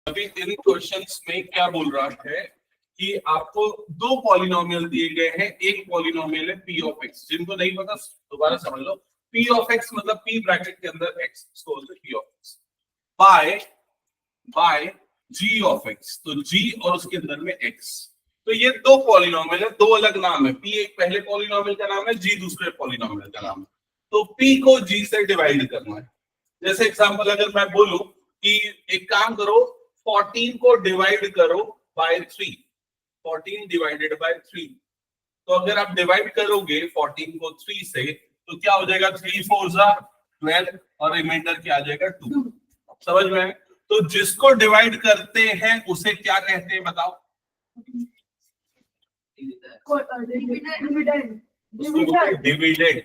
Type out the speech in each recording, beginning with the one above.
अभी इन क्वेश्चंस में क्या बोल रहा है कि आपको दो पॉलिनोमियल दिए गए हैं। एक पॉलिनोमियल है पी ऑफ एक्स, जिनको नहीं पता दोबारा समझ लो। पी ऑफ एक्स मतलब पी ब्रैकेट के अंदर एक्स, इसको बोलते हैं P of X, by G of X. तो जी और उसके अंदर में एक्स। तो ये दो पॉलिनोमियल है, दो अलग नाम है। पी एक पहले पॉलिनोमियल का नाम है, जी दूसरे पॉलिनोमियल का नाम है। तो पी को जी से डिवाइड करना है। जैसे एग्जांपल अगर मैं बोलूं कि एक काम करो, 14 को डिवाइड करो बाय 3, 14 डिवाइडेड बाय 3। तो अगर आप डिवाइड करोगे 14 को 3 से तो क्या हो जाएगा, 3 4 जा 12 और रिमाइंडर क्या आ जाएगा 2। समझ में आए? तो जिसको डिवाइड करते हैं उसे क्या कहते हैं बताओ? डिविडेंड।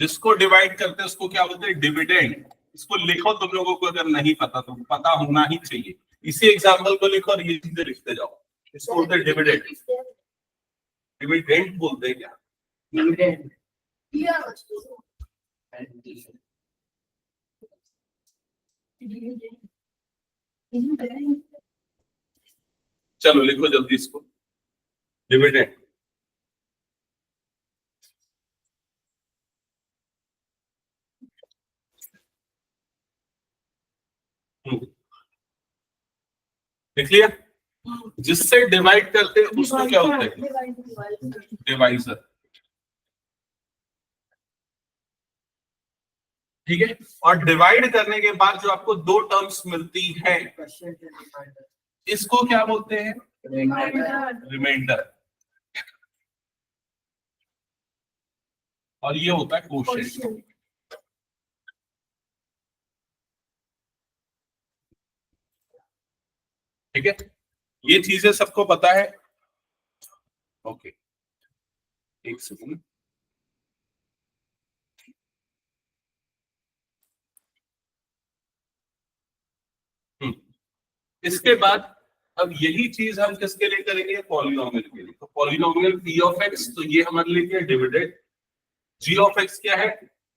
जिसको डिवाइड करते हैं उसको क्या बोलते हैं? डिविडेंड। इसको लिखो, तुम लोगों को अगर नहीं पता तो पता होना ही चाहिए। इसी एग्जांपल को लिखो और ये चीजें लिखते जाओ। इसको बोलते हैं डिविडेंड। डिविडेंड बोलते हैं क्या? डिविडेंड। चलो लिखो जल्दी इसको, डिविडेंड। लिख लिया? जिससे डिवाइड करते हैं उसको क्या होता है? डिवाइजर। ठीक है। और डिवाइड करने के बाद जो आपको दो टर्म्स मिलती है इसको क्या बोलते हैं? रिमाइंडर। और ये होता है कोशेंट। ठीक है, ये चीजें सबको पता है? ओके, एक सेकंड। इसके बाद अब यही चीज हम किसके लिए करेंगे? पॉलिनोमियल के लिए। तो पॉलिनोमियल पी ऑफ एक्स, तो ये हमारे लिए क्या? डिविडेंड। जी ऑफ एक्स क्या है?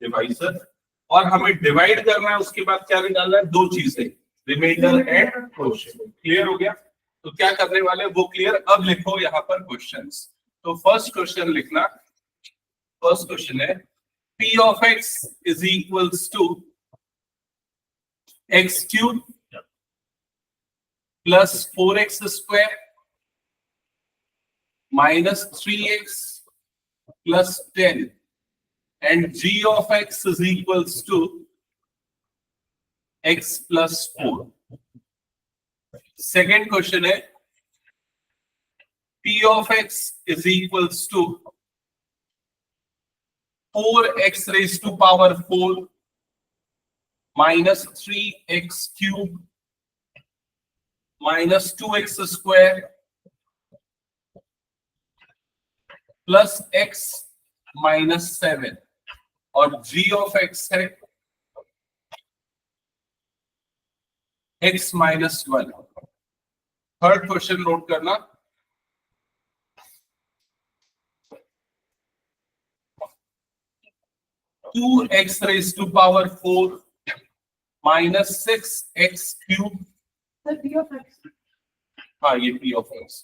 डिवाइजर। और हमें डिवाइड करना है, उसके बाद क्या निकालना है? दो चीजें, रिमाइंडर एंड कोशेंट। क्लियर हो गया? तो क्या करने वाले वो क्लियर। अब लिखो यहाँ पर क्वेश्चंस। तो फर्स्ट क्वेश्चन लिखना। फर्स्ट क्वेश्चन है P of X is equals to X cube plus 4x square minus 3x plus 10 and g of x is equals to x plus 4. Second question है p of x is equals to 4x raised to power 4 minus 3x cube minus 2x square plus x minus 7 और g of x है x minus 1। Third question note करना। Two x raise to power 4 minus 6x cube. हाँ, ये p of x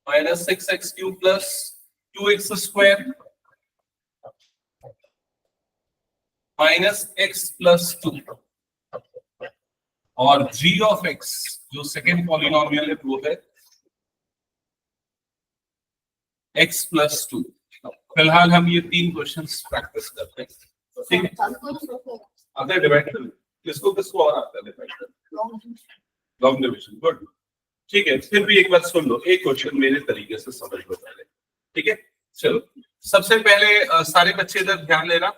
minus 6x cube plus 2x square minus x plus 2 और g of x जो second polynomial है वो है x plus 2। फिलहाल हम ये तीन क्वेश्चंस प्रैक्टिस करते हैं। ठीक है, आता है डिवाइड कर किसको किसको और आता है डिवाइड? Long division. गुड। ठीक है, फिर भी एक बार सुन लो, एक क्वेश्चन मेरे तरीके से समझ लो पहले। ठीक है, चलो सबसे पहले सारे बच्चे इधर ध्यान देना।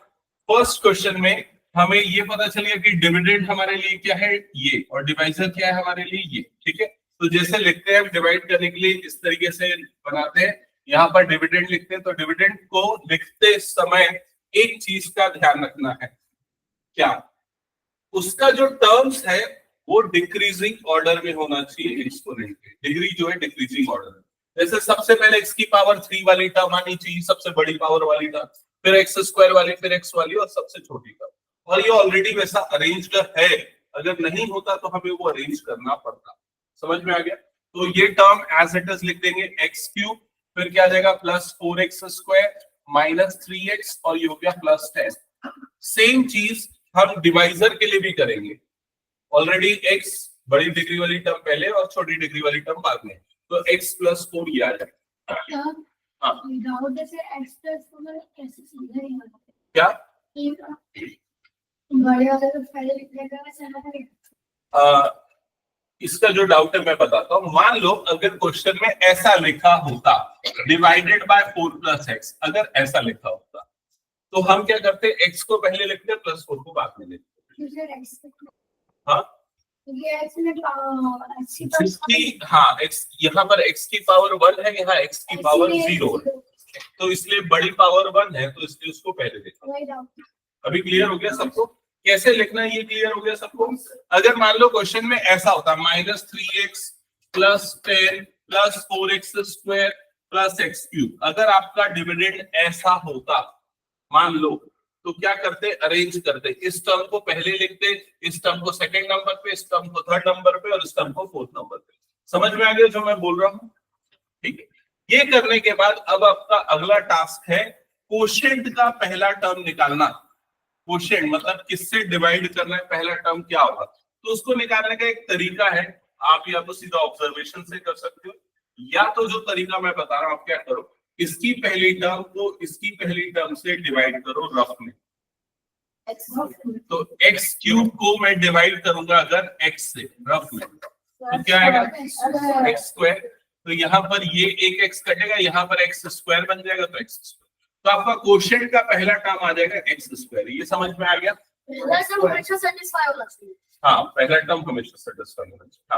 फर्स्ट क्वेश्चन में हमें ये पता चलिए कि डिविडेंड हमारे लिए क्या है ये, और डिवाइजर क्या है हमारे लिए ये। ठीक है, तो जैसे लिखते हैं डिवाइड करने के लिए इस तरीके से बनाते हैं। यहाँ पर डिविडेंड लिखते हैं, तो डिविडेंड को लिखते समय एक चीज का ध्यान रखना है, क्या? उसका जो टर्म्स है वो डिक्रीजिंग ऑर्डर में होना चाहिए। एक्सपोनेंट डिग्री जो है डिक्रीजिंग ऑर्डर। जैसे सबसे पहले x की पावर 3 वाली टर्म आनी चाहिए, सबसे बड़ी पावर वाली टर्म। फिर एक्स स्क्वायर वाली, फिर एक्स वाली और सबसे छोटी टर्म। और ये ऑलरेडी वैसा अरेंज है, अगर नहीं होता तो हमें वो अरेंज करना पड़ता। समझ में आ गया? तो ये टर्म एज इट इज लिख देंगे एक्स क्यूब, फिर क्या आ जाएगा plus 4x square minus 3x और ये हो गया प्लस 10। सेम चीज हम डिवाइजर के लिए भी करेंगे। ऑलरेडी x बड़ी डिग्री वाली टर्म पहले और छोटी डिग्री वाली टर्म बाद में, तो x प्लस 4 ये आ जाएगा। हाँ क्या इसका जो डाउट है मैं बताता हूँ। मान लो अगर क्वेश्चन में ऐसा लिखा होता डिवाइडेड बाय 4 प्लस एक्स, अगर ऐसा लिखा होता तो हम क्या करते, एक्स को पहले लिखते प्लस 4 को बाद में लिखते। हाँ हाँ एक्स यहाँ पर एक्स की पावर 1 है, यहाँ एक्स की पावर 0 है, तो इसलिए बड़ी पावर 1 है तो इसलिए उसको पहले लिखा। अभी क्लियर हो गया सबको कैसे लिखना है? ये क्लियर हो गया सबको? अगर मान लो क्वेश्चन में ऐसा होता minus 3x plus 10 plus 4x square plus x cube, अगर आपका डिविडेंड ऐसा होता मान लो, तो क्या करते, अरेंज करते, इस टर्म को पहले लिखते, इस टर्म को सेकंड नंबर पे, इस टर्म को थर्ड नंबर पे और इस टर्म को फोर्थ नंबर पे। समझ में आ गया जो मैं बोल रहा हूँ? ठीक है। ये करने के बाद अब आपका अगला टास्क है कोशेंट का पहला टर्म निकालना। कोशेंट मतलब किससे डिवाइड करना है, पहला टर्म क्या होगा, तो उसको निकालने का एक तरीका है। आप या तो सीधा ऑब्जर्वेशन से कर सकते हो, या तो जो तरीका मैं बता रहा हूं आप क्या करो, इसकी पहली टर्म को इसकी पहली टर्म से डिवाइड करो रफ में। तो एक्स क्यूब को मैं डिवाइड करूंगा अगर एक्स से रफ में, तो क्या आएगा एक्स स्क्वायर। तो यहाँ पर ये एक एक्स कटेगा, यहाँ पर एक्स स्क्वायर बन जाएगा, तो एक्स स्क्वायर। तो आपका क्वोशिएंट का पहला टर्म आ जाएगा एक्स स्क्वायर। ये समझ में आ गया? हाँ पहला टर्म हमेशा सेटिस्फाई होना चाहिए।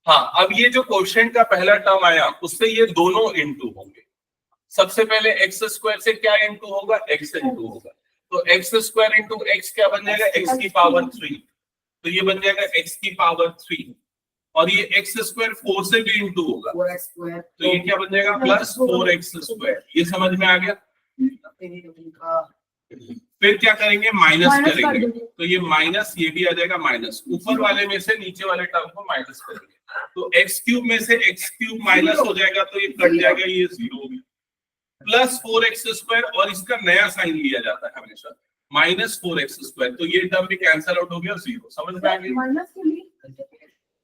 हाँ अब ये जो क्वोशिएंट का पहला टर्म आया उससे ये दोनों इनटू होंगे। सबसे पहले एक्स स्क्वायर से क्या इनटू होगा, एक्स इनटू होगा, तो एक्स स्क्वायर इंटू एक्स क्या बन जाएगा, एक्स की पावर 3, तो ये बन जाएगा एक्स की पावर 3। और ये एक्स स्क्वायर 4 से भी इंटू होगा, तो ये क्या बन जाएगा प्लस 4x स्क्वायर। ये समझ में आ गया? फिर क्या करेंगे, माइनस करेंगे, तो ये माइनस, ये भी आ जाएगा माइनस, ऊपर वाले में से नीचे वाले टर्म को माइनस करेंगे, तो एक्स क्यूब में से एक्स क्यूब माइनस हो जाएगा, तो ये कट जाएगा, ये 0 हो गया, प्लस 4x स्क्वायर, और इसका नया साइन लिया जाता है हमेशा माइनस 4x स्क्वायर, तो ये टर्म भी कैंसिल आउट हो गया, 0। समझ में आ गया?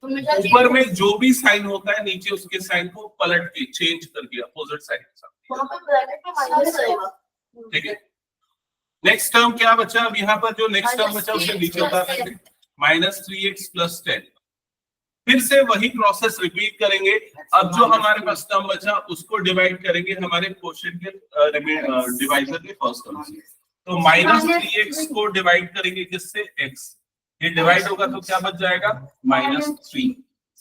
ऊपर में जो भी साइन होता है नीचे उसके साइन को पलट के चेंज करके अपोजिट साइन के साथ। ठीक है। नेक्स्ट टर्म क्या बचा, अब यहाँ पर जो नेक्स्ट टर्म बचा उससे नीचे उतार देंगे, माइनस 3x प्लस 10। फिर से वही प्रोसेस रिपीट करेंगे। अब जो हमारे पास टर्म बचा उसको डिवाइड करेंगे हमारे क्वोशिएंट के डिवाइजर के फर्स्ट टर्म से। तो माइनस 3x को डिवाइड करेंगे किससे, x, ये डिवाइड होगा तो क्या बच जाएगा माइनस 3,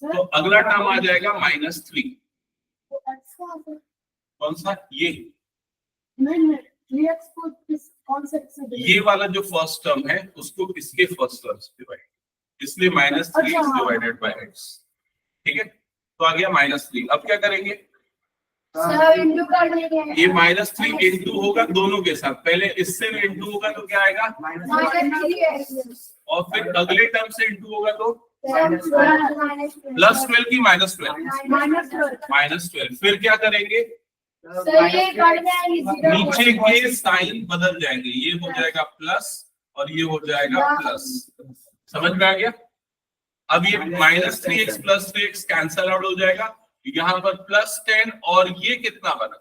तो अगला टर्म आ जाएगा माइनस 3। कौन सा, ये वाला जो फर्स्ट टर्म है उसको इसके फर्स्ट टर्म से डिवाइड, इसलिए minus 3x divided by x। ठीक है, तो आ गया माइनस 3। अब क्या करेंगे, ये माइनस 3 इंटू होगा दोनों के साथ, पहले इससे भी इंटू होगा तो क्या आएगा, और फिर अगले टर्म से इंटू होगा तो प्लस 12 की माइनस 12, फिर क्या करेंगे, नीचे के साइन बदल जाएंगे, ये हो जाएगा प्लस और ये हो जाएगा प्लस। समझ में आ गया? अब ये minus 3x plus 3x cancel out हो जाएगा, यहाँ पर प्लस 10 और ये कितना बना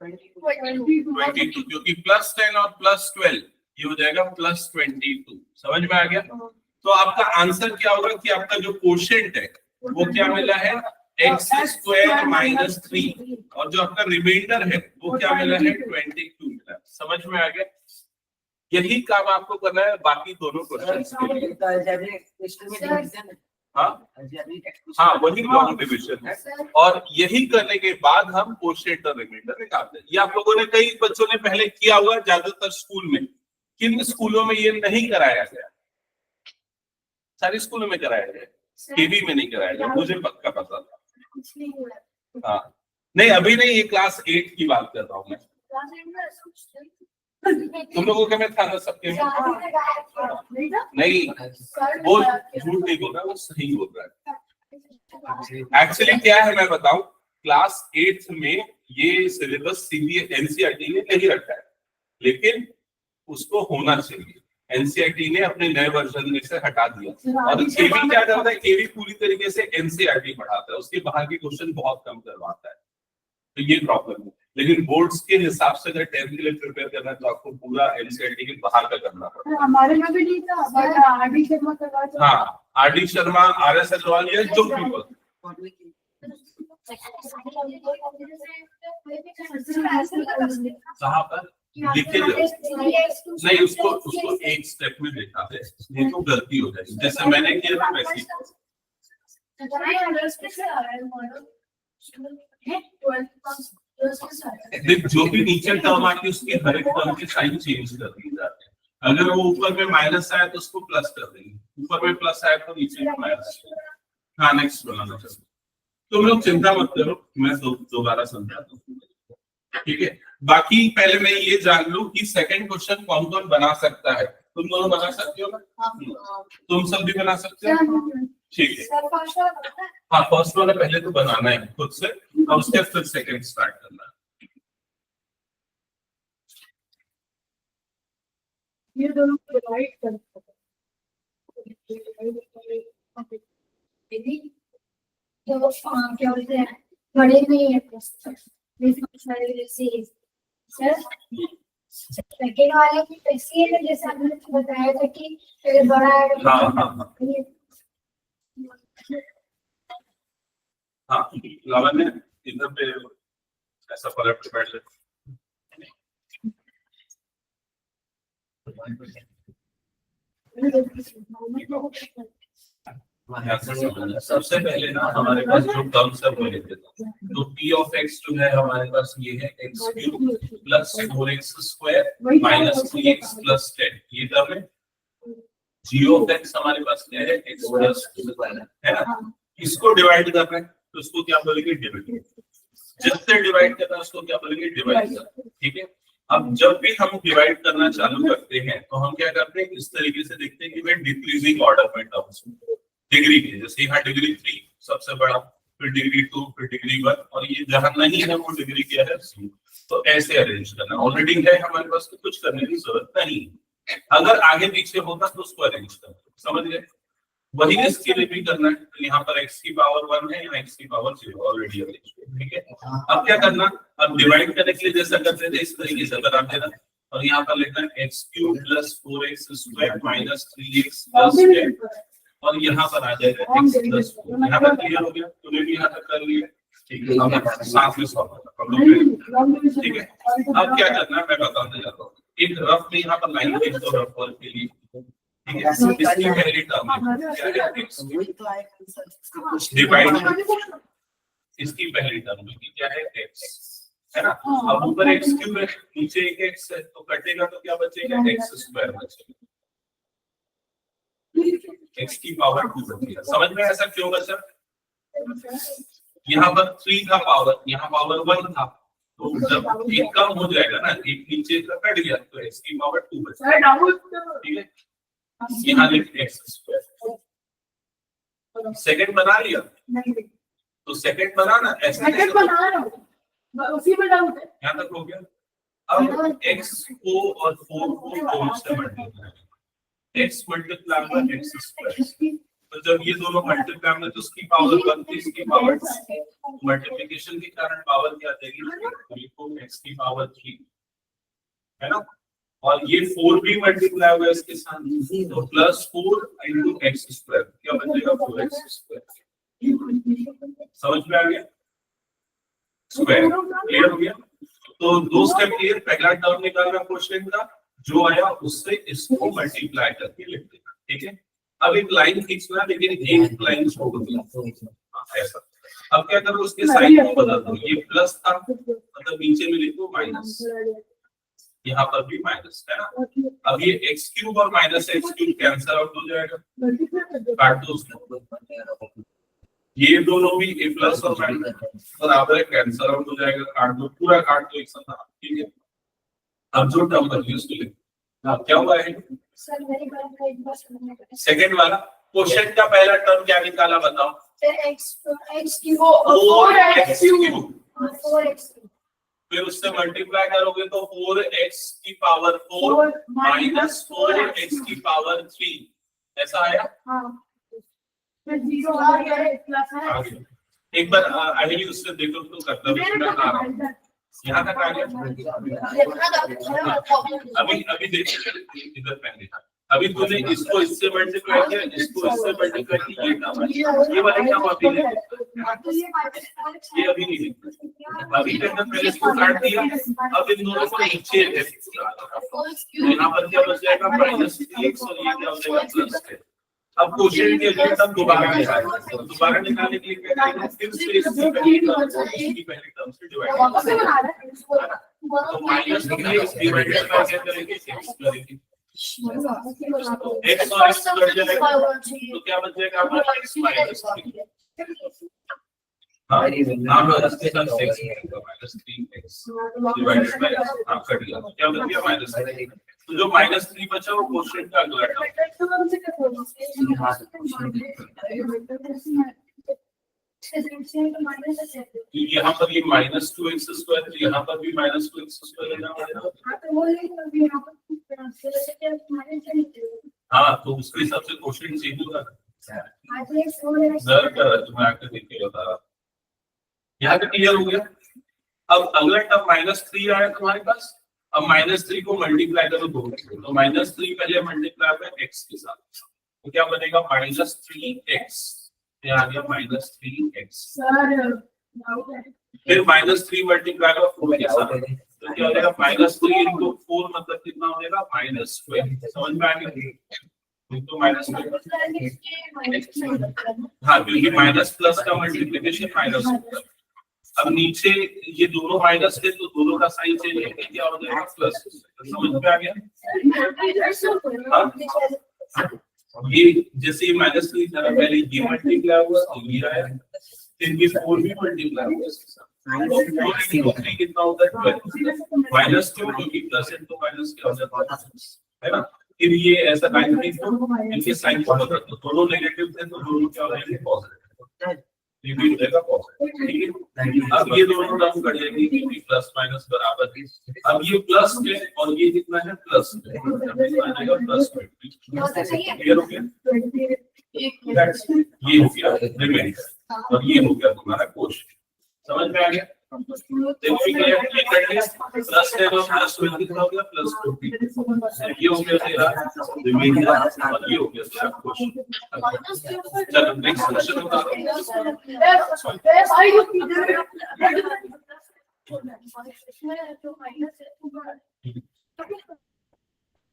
22, क्योंकि प्लस 10 और प्लस 12 ये हो जाएगा प्लस 22। समझ में आ गया? तो आपका आंसर क्या होगा कि आपका जो क्वोशिएंट है वो क्या मिला है, एक्स स्क्वायर माइनस 3, और जो आपका रिमाइंडर है वो क्या मिला है 22 मिला। समझ में आ गया? यही काम आपको करना है बाकी दोनों क्वेश्चंस के लिए। हाँ वही लॉन्ग डिवीजन है, और यही करने के बाद हम क्वोशिएंट और रिमाइंडर निकालते हैं। ये आप लोगों ने, कई बच्चों ने पहले किया होगा, ज्यादातर स्कूल में। किन स्कूलों में ये नहीं कराया गया, सारे स्कूलों में कराया गया, केवी में नहीं कराया गया, मुझे पक्का पता था। हाँ नहीं अभी नहीं, ये क्लास 8 की बात कर रहा हूँ मैं, तुम लोगों के में था ना सबके में? नहीं, वो झूठ नहीं बोल रहा, वो सही बोल रहा है। एक्चुअली क्या है मैं बताऊं, क्लास 8th में ये सिलेबस एनसीईआरटी ने नहीं रखा है, लेकिन उसको होना चाहिए। एनसीईआरटी ने अपने नए वर्जन में से हटा दिया। और केवी क्या करता है, केवी पूरी तरीके से एनसीईआरटी पढ़ाता है, उसके बाहर के क्वेश्चन बहुत कम करवाता है, तो ये प्रॉब्लम है। लेकिन बोर्ड्स के हिसाब से अगर 10th के लिए प्रिपेयर करना है तो आपको पूरा एनसीईआरटी के बाहर का करना पड़ेगा। हमारे में भी नहीं था, बट आरडी शर्मा करवा था। हाँ, आरडी शर्मा, आरएस अग्रवाल या जो पीपल कहाँ पर लिखे नहीं, उसको एक स्टेप में देखा है, नहीं तो गलती हो जाएगी। जैसे मैंने किया था वैसे देख, जो भी नीचे टर्म आती है उसके हर एक टर्म के साइन चेंज कर दिए जाते हैं। अगर वो ऊपर में माइनस आया तो उसको प्लस कर देंगे, ऊपर में प्लस आया तो नीचे में माइनस। हाँ, नेक्स्ट बनाना चाहिए। तुम लोग चिंता मत करो, मैं दोबारा समझाता हूँ, ठीक है। बाकी पहले मैं ये जान लूं कि सेकंड क्वेश्चन कौन कौन बना सकता है। तुम दोनों बना सकते हो ना? तुम सब भी बना सकते हो, ठीक है। हाँ, फर्स्ट वाला पहले तो बनाना है खुद से, और उसके बाद फिर सेकंड स्टार्ट करना है। ये दोनों डिवाइड कर क्या बोलते हैं, बड़े में सेकेंड वाले की ऐसी है जैसे आपने बताया था कि अगर बड़ा है। हाँ, लावण्य इधर पे ऐसा फर्क डिपेंड है। सबसे पहले ना हमारे पास जो टर्म्स है वो लिख देता हूँ। तो p ऑफ x जो है हमारे पास ये है x cube plus 4x square minus 3x plus 10, ये टर्म है। g ऑफ x हमारे पास क्या है, x प्लस 2 है ना। इसको डिवाइड करना है तो उसको क्या बोलेंगे, डिविडेंड। जिससे डिवाइड करना है उसको क्या बोलेंगे, डिवाइड, ठीक है। अब जब भी हम डिवाइड करना चालू करते हैं तो हम क्या करते हैं, इस तरीके से देखते हैं कि मैं डिक्रीजिंग ऑर्डर में टर्म्स डिग्री के, जैसे यहाँ डिग्री 3 सबसे बड़ा, फिर डिग्री 2, फिर डिग्री 1, और ये जहां नहीं है वो डिग्री क्या है, तो ऐसे अरेंज करना। ऑलरेडी है हमारे पास तो कुछ करने की जरूरत नहीं, अगर आगे पीछे होगा तो उसको अरेंज करना, समझ गए। वही इसके लिए भी करना है। तो यहाँ पर x की पावर 1 है, यहाँ x की पावर 0 ऑलरेडी अरेंज, ठीक है। अब क्या करना, अब डिवाइड करने के लिए जैसा करते थे इस तरीके से बना देना, और यहाँ पर लिखना है x cube plus 4x square minus 3x plus 10, और यहाँ पर आ जाएगा x प्लस 4। यहाँ पर क्लियर हो गया, तूने भी यहाँ तक कर लिया, ठीक है। अब साथ में सॉल्व करना, ठीक है। अब क्या करना है मैं बताने जाता हूँ। एक रफ में यहाँ पर लाइन लिख दो रफ वर्क के लिए, ठीक है। इसकी पहली टर्म क्या है, डिवाइड, इसकी पहली टर्म क्या है, x है ना। अब ऊपर x क्यूब है, नीचे एक x है, तो कटेगा तो क्या बचेगा, x स्क्वायर बचेगा, x की पावर 2 बचेगा। समझ में ऐसा क्यों बचा, यहाँ पर 3 था पावर, यहाँ पावर 1 था, तो जब एक कम हो जाएगा ना, एक नीचे का कट गया तो x की पावर 2 बचेगा, ठीक है। यहाँ लिख x स्क्वायर, सेकंड बना लिया, तो सेकंड बनाना ऐसा उसी में डाउट है, यहाँ तक हो गया। अब x को और 4 को 4 से multiply, x multiply by x square, तो जब ये दोनों मल्टीप्लाई में तो उसकी पावर 1 थी, इसकी पावर 2, मल्टीप्लिकेशन के कारण पावर क्या आ जाएगी, तो x की पावर 3 है ना, और ये 4 भी मल्टीप्लाई हुआ इसके साथ, तो प्लस 4 इंटू एक्स स्क्वायर क्या बचेगा, 4x स्क्वायर। समझ में आ गया, स्क्वायर क्लियर हो गया। तो दो स्टेप क्लियर, पहला टर्म निकालना क्वेश्चन का, जो आया उससे इसको मल्टीप्लाई करके लिख देना, ठीक है। अब एक लाइन खींचना, लेकिन एक लाइन छोड़ देना ऐसा। अब क्या करो, उसके साइन को बदल दो, ये प्लस था मतलब नीचे में लिखो माइनस, यहाँ पर भी माइनस है ना। अब ये x क्यूब और minus x cube cancel out हो जाएगा, काट दो उसको, ये दोनों भी a प्लस और माइनस बराबर है, कैंसिल आउट हो जाएगा, काट दो, पूरा काट दो एक साथ, ठीक है। अब जो टर्म बनी उसको लिख। अब क्या हुआ है सर मेरी बात का एक बार समझना पड़ेगा। सेकंड वाला क्वेश्चन का पहला टर्म क्या निकाला बताओ? x की वो 4x क्यूब, 4x फिर उससे मल्टीप्लाई करोगे तो 4x की पावर 4 माइनस 4x की पावर 3 ऐसा आया। हाँ फिर 0 आ गया है प्लस है। आ गया। एक बार आइए उससे देखो तो करता हूं यहाँ तक आ गया। अभी देख इधर पहले अभी तूने इसको इससे मल्टीप्लाई किया, इसको इससे मल्टीप्लाई किया, ये वाले क्या अभी नहीं, ये अभी नहीं लिखा। अभी के अंदर पहले इसको काट दिया, अब इन दोनों को नीचे है तो यहाँ पर क्या बच जाएगा -3x और ये क्या हो जाएगा +10। अब क्वेश्चन के लिए तब दोबारा निकालने के लिए क्या करेंगे, फिर से इसकी पहली टर्म से डिवाइड करेंगे तो -3x डिवाइडेड बाय क्या करेंगे x करेंगे। x और x कट जाएगा तो क्या बच जाएगा हमारा x -3। हाँ इसके साथ -3x डिवाइडेड बाय कट गया क्या बच गया -3। तो जो -3 बचा वो क्वेश्चन का अगला टर्म। यहाँ पर ये -2x², यहाँ पर भी -2x² लेना पड़ेगा। हाँ तो उसके हिसाब से क्वेश्चन चेंज होगा। तुम्हें आकर देख के बता रहा। यहाँ तक क्लियर हो गया। अब अगला टर्म -3 आया तुम्हारे पास। अब -3 को मल्टीप्लाई करो 2 तो -3 पहले मल्टीप्लाई है x के साथ तो क्या बनेगा -3x, ये आ गया -3x। फिर -3 मल्टीप्लाई करो 4 के साथ तो क्या हो जाएगा -3 × 4 मतलब कितना हो जाएगा -12। समझ में आ गया तो हाँ क्योंकि माइनस प्लस का मल्टीप्लिकेशन माइनस होता है। अब नीचे ये दोनों माइनस है तो दोनों का साइन चेंज करके क्या हो जाएगा प्लस। समझ में आ गया। ये जैसे ये -3 था पहले ये मल्टीप्लाई हुआ तो ये आया, फिर ये 4 भी मल्टीप्लाई हुआ इसके साथ तो 3 कितना होता है 12 -2 क्योंकि प्लस है तो माइनस क्या हो जाता है ना। फिर ये ऐसा साइन थी तो इनके साइन को बदल दो, दोनों नेगेटिव थे तो दोनों क्या हो जाएंगे पॉजिटिव। ये भी हो जाएगा पॉजिटिव। ठीक है अब ये दोनों टर्म कट जाएंगे क्योंकि प्लस माइनस बराबर है। अब ये प्लस है और ये कितना है प्लस है आ जाएगा +20। क्लियर हो गया। ये हो गया रिमेंडर और ये हो गया तुम्हारा क्वेश्चन। समझ में आ गया। देखो ये कट गया प्लस है तो +20 कितना हो गया +20। ये हो गया तेरा रिमेंडर और ये हो गया तेरा क्वेश्चन। चलो नेक्स्ट क्वेश्चन बता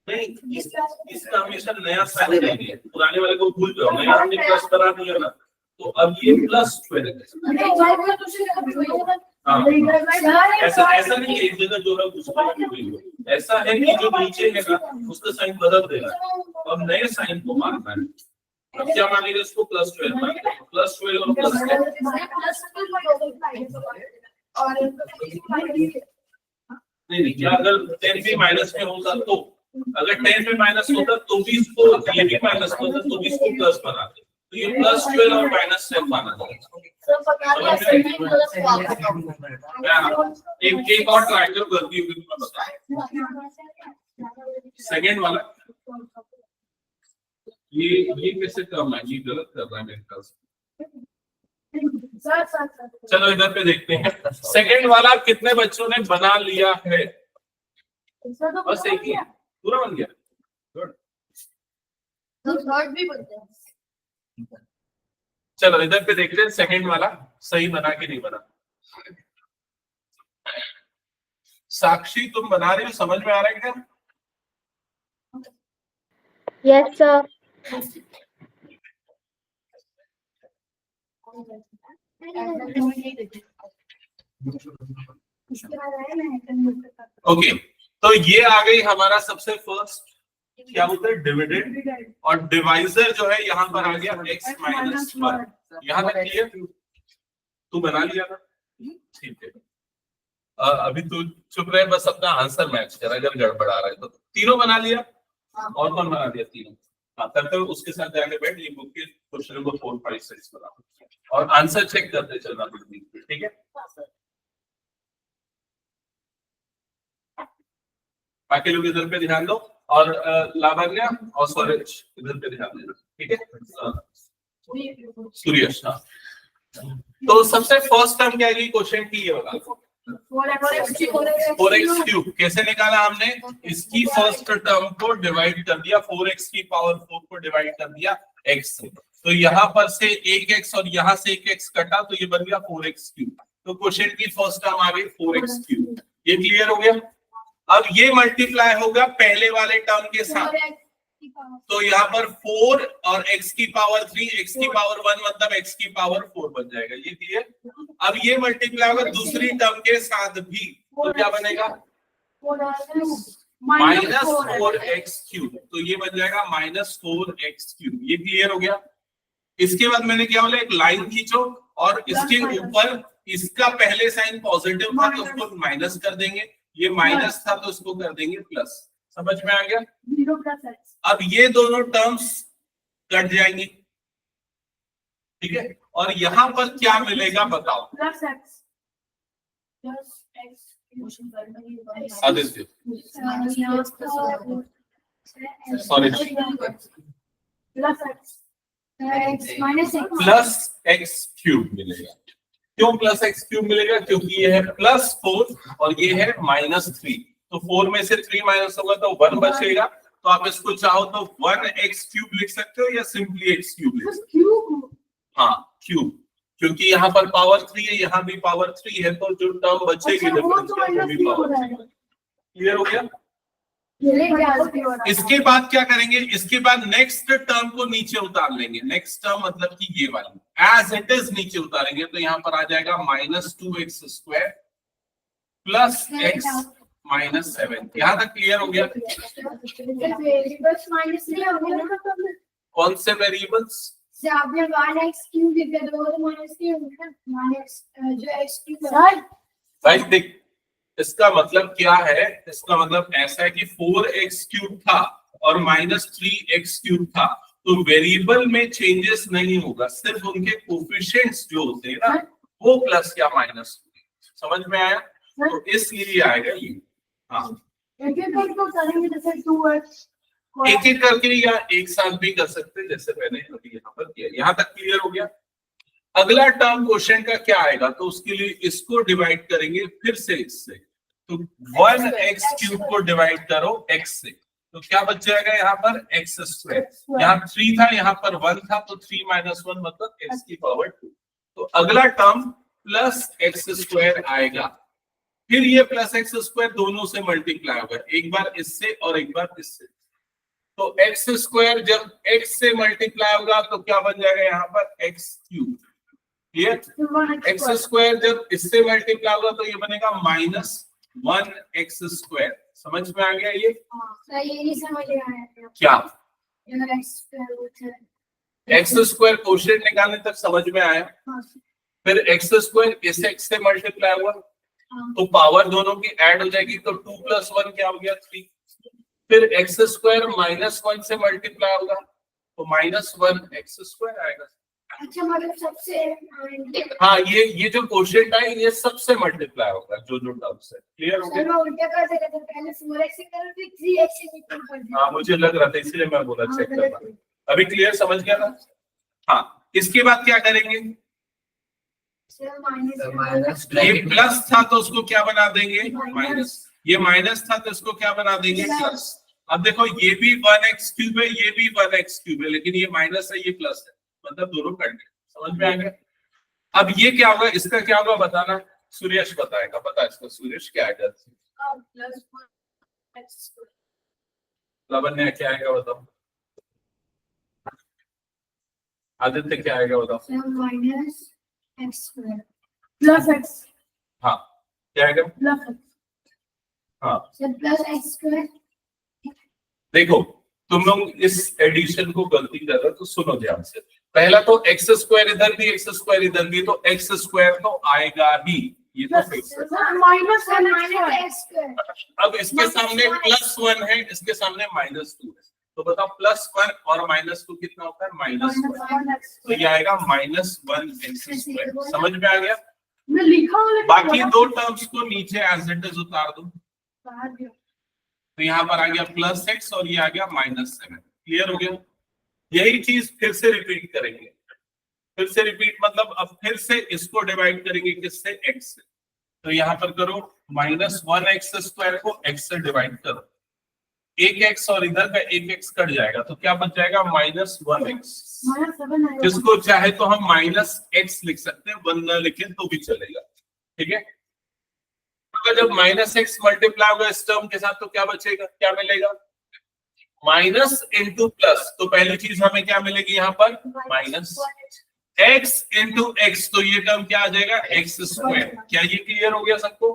नहीं इसका हमेशा नया साइन देंगे, पुराने वाले को भूल जाओ, नया हमने प्लस करा दिया ना तो अब ये +12 ऐसा नहीं है एक जगह जो है दूसरा ऐसा है कि जो नीचे है ना उसका साइन बदल देना और नए साइन को मारना है। अब क्या मानेगा इसको +12 मानेगा +12 और +10 नहीं क्या अगर 10 भी माइनस में होता तो अगर 10 में माइनस होता तो भी इसको ये भी माइनस होता तो भी इसको प्लस बनाते तो ये +12 और -10 माना जाएगा। एक और ट्रायंगल गलती होगी मैं बता सेकंड वाला ये कैसे टर्म है, ये गलत कर रहा है मेरे ख्याल से। चलो इधर पे देखते हैं सेकंड वाला कितने बच्चों ने बना लिया है। बस एक ही पूरा बन गया। चलो इधर पे देखते हैं सेकंड वाला सही बना कि नहीं बना। साक्षी तुम बना रही हो, समझ में आ रहा है क्या? Yes sir. ओके तो ये आ गई हमारा सबसे फर्स्ट क्या होता है डिविडेंड और डिवाइजर जो है यहाँ पर आ गया x-1। यहाँ तक क्लियर? तू बना लिया था ठीक है। अभी तू चुप रहे, बस अपना आंसर मैच कर, अगर गड़बड़ा रहा है तो। तीनों बना लिया, और कौन बना दिया? तीनों। हाँ, करते हुए उसके साथ जाके बैठ, ये बुक के क्वेश्चन नंबर 4, 5, 6 बना और आंसर चेक करते चलना, ठीक है? बाकी लोग इधर पे ध्यान दो, और लावण्य और सूरज इधर पे ध्यान देना, ठीक है? सूर्यश, हाँ। तो सबसे फर्स्ट टर्म क्या है क्वेश्चन की, ये बता। 4x क्यूब कैसे निकाला हमने? इसकी फर्स्ट टर्म को डिवाइड कर दिया, 4x की पावर 4 को डिवाइड कर दिया x से, तो यहाँ पर से 1x और यहाँ से 1x कटा, तो ये बन गया 4x क्यूब। तो क्वेश्चन की फर्स्ट टर्म आ गई 4x क्यूब। ये क्लियर हो गया? अब ये मल्टीप्लाई होगा पहले वाले टर्म के साथ, तो यहाँ पर 4 और x की पावर 3, x की पावर 1 मतलब x की पावर 4 बन जाएगा। ये क्लियर? अब ये मल्टीप्लाई होगा दूसरी टर्म के साथ भी, तो क्या बनेगा? -4x क्यूब, तो ये बन जाएगा -4x क्यूब। ये क्लियर हो गया? इसके बाद मैंने क्या बोला, एक लाइन खींचो और इसके ऊपर इसका पहले साइन पॉजिटिव था तो उसको माइनस कर देंगे, ये माइनस था तो उसको कर देंगे प्लस। समझ में आ गया? अब ये दोनों टर्म्स कट जाएंगी, ठीक है? और यहाँ पर क्या मिलेगा बताओ? Aditya, sorry, plus x cube मिलेगा। क्यों प्लस एक्स क्यूब मिलेगा? क्योंकि ये है +4 और ये है -3, तो 4 में से 3 माइनस होगा तो 1 बचेगा। तो आप इसको चाहो तो 1x क्यूब लिख सकते हो या सिंपली x क्यूब लिख सकते हो। हाँ, क्यूब, क्योंकि यहाँ पर पावर 3 है, यहाँ भी पावर 3 है, तो जो टर्म बचेगी डिफरेंस वो भी पावर 3 है। क्लियर हो गया? इसके बाद क्या करेंगे? इसके बाद नेक्स्ट टर्म को नीचे उतार लेंगे। नेक्स्ट टर्म मतलब कि ये वाली एज इट इज नीचे उतारेंगे, तो यहाँ पर आ जाएगा -2x² प्लस x -7। यहाँ तक क्लियर हो गया? कौन से वेरिएबल्स? भाई देख, इसका मतलब क्या है? इसका मतलब ऐसा है कि 4x क्यूब था और -3x³ था, तो वेरिएबल में चेंजेस नहीं होगा, सिर्फ उनके कोफिशिएंट्स जो होते हैं ना, वो प्लस या माइनस होंगे। समझ में आया? तो इसलिए आएगा ये। हाँ, एक एक करके या एक साथ भी कर सकते हैं, जैसे मैंने अभी यहाँ पर किया। यहाँ तक क्लियर हो गया? अगला टर्म क्वेश्चन का क्या आएगा? तो उसके लिए इसको डिवाइड करेंगे फिर से इससे, तो 1x³ को डिवाइड करो x से, तो क्या बच जाएगा यहाँ पर? x²। यहाँ 3 था, यहाँ पर 1 था, तो 3 - 1 मतलब x की पावर 2। तो अगला टर्म +x² आएगा, फिर ये +x² दोनों से मल्टीप्लाई होगा, एक बार इससे और एक बार इससे। तो x² जब x से मल्टीप्लाई होगा तो क्या बन जाएगा यहाँ पर? x³। क्लियर? x² जब इससे मल्टीप्लाई होगा तो ये बनेगा -1x²। समझ में आ गया? ये ये नहीं समझ आया क्या? x² क्वोशिएंट निकालने तक समझ में आया। फिर x² इस x से मल्टीप्लाई हुआ तो पावर दोनों की ऐड हो जाएगी, तो 2 + 1 क्या हो गया? 3। फिर x² -1 से मल्टीप्लाई होगा तो -1x² आएगा। अच्छा, मतलब सबसे हाँ, ये जो क्वोशिएंट है ये सबसे मल्टीप्लाई होगा जो टर्म्स है। क्लियर हो गया? उल्टा कर देगा, तो पहले 4x से करो फिर 3x से निकाल कर दे। हाँ, मुझे लग रहा था, इसलिए मैं बोला चेक करना। अभी क्लियर समझ गया ना? हाँ, इसके बाद क्या करेंगे? ये प्लस था तो उसको क्या बना देंगे? माइनस। ये माइनस था तो इसको क्या बना देंगे? प्लस। अब देखो, ये भी 1x³ है, ये भी 1x³ है, लेकिन ये माइनस है, ये प्लस है, मतलब दोनों कट गए। समझ में आ गया? अब ये क्या होगा? इसका क्या होगा बताना? सुरेश बताएगा। पता है इसको? सुरेश क्या आएगा? लावण्य क्या आएगा बताओ? आदित्य क्या आएगा बताओ? -x² + x। हाँ, क्या आएगा? +x। हाँ, +x²। देखो, तुम लोग इस एडिशन को गलती कर रहे हो, तो सुनो ध्यान से। पहला तो x² इधर भी, x² इधर भी, तो x² तो आएगा ही, ये तो फिक्स है। अब इसके सामने +1 है, इसके सामने -2 है, तो बताओ +1 और -2 कितना होता है? -1। तो ये आएगा -1x²। समझ में आ गया? बाकी दो टर्म्स को नीचे एज इट इज उतार दो, तो यहाँ पर आ गया +x और ये आ गया -7। क्लियर हो गया? यही चीज फिर से रिपीट करेंगे। फिर से रिपीट मतलब अब फिर से इसको डिवाइड करेंगे किससे? x से। तो यहाँ पर करो -1x² को x से डिवाइड करो, एक x और इधर का एक x कट जाएगा, तो क्या बच जाएगा? -1x। जिसको चाहे तो हम -x लिख सकते हैं, 1 न लिखे तो भी चलेगा। ठीक है, अगर जब -x मल्टीप्लाई होगा इस टर्म के साथ तो क्या बचेगा? क्या मिलेगा? माइनस इंटू प्लस, तो पहली चीज हमें क्या मिलेगी यहाँ पर? माइनस x इंटू एक्स, तो ये टर्म क्या आ जाएगा? x²। क्या ये क्लियर हो गया सबको?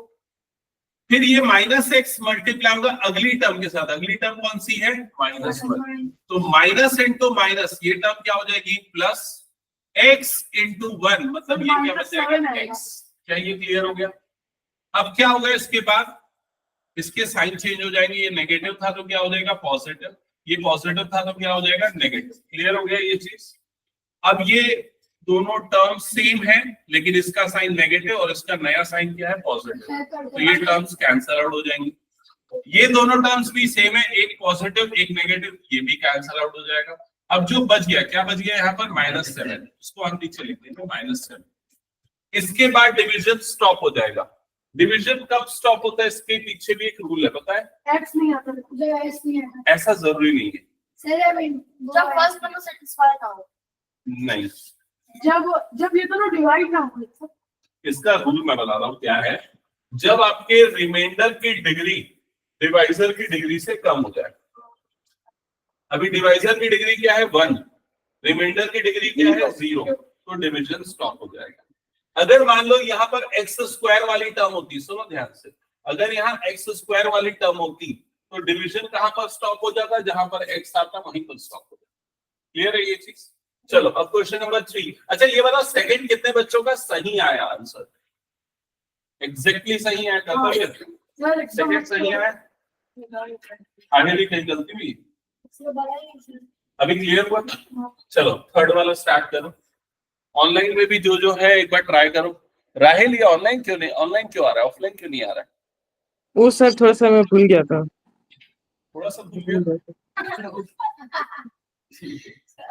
फिर ये -x मल्टीप्लाई होगा अगली टर्म के साथ, अगली टर्म कौन सी है? -1। तो माइनस इंटू माइनस, ये टर्म क्या हो जाएगी? प्लस x इंटू 1, मतलब ये क्या बच जाएगा? x। क्या ये क्लियर हो गया? अब क्या होगा इसके बाद? इसके साइन चेंज हो जाएंगे, ये नेगेटिव था तो क्या हो जाएगा? पॉजिटिव, ये पॉजिटिव था तो क्या हो जाएगा? नेगेटिव। क्लियर हो गया ये चीज? अब ये दोनों टर्म सेम है, लेकिन इसका साइन नेगेटिव और इसका नया साइन क्या है? पॉजिटिव, तो ये टर्म्स कैंसल आउट हो जाएंगे। ये दोनों टर्म्स भी सेम है, एक पॉजिटिव एक नेगेटिव, ये भी कैंसल आउट हो जाएगा। अब जो बच गया, क्या बच गया यहाँ पर? -7, उसको हम नीचे लिख देंगे -7। इसके बाद डिवीजन स्टॉप हो जाएगा। डिवीजन कब स्टॉप होता है? इसके पीछे भी एक रूल है, पता है? x नहीं आता, x नहीं आता। ऐसा जरूरी नहीं है। जब फर्स्ट नंबर सेटिस्फाई था, नहीं, जब ये दोनों डिवाइड ना हो। इसका रूल मैं बता रहा हूँ क्या है। जब आपके रिमाइंडर की डिग्री डिवाइजर की डिग्री से कम हो जाए। अभी डिवाइजर की डिग्री क्या है? 1, रिमाइंडर की डिग्री क्या है? 0, तो डिवीजन स्टॉप हो जाएगा। अगर मान लो यहाँ पर x² वाली टर्म होती, सुनो ध्यान से, अगर यहाँ x² वाली टर्म होती तो डिवीजन कहां पर स्टॉप हो जाता? जहां पर x आता वहीं पर स्टॉप हो जाता। क्लियर है ये चीज? चलो अब क्वेश्चन नंबर 3। अच्छा ये बताओ सेकंड कितने बच्चों का सही आया आंसर? एग्जैक्टली सही आया? सेकंड सही आया? आगे भी कहीं गलती हुई? अभी क्लियर हुआ? चलो थर्ड वाला स्टार्ट करो। ऑनलाइन में भी जो है एक बार ट्राई करो। राहिल ये ऑनलाइन क्यों नहीं, ऑनलाइन क्यों आ रहा है, ऑफलाइन क्यों नहीं आ रहा है? वो सर थोड़ा सा मैं भूल गया था। थोड़ा सा भूल गया।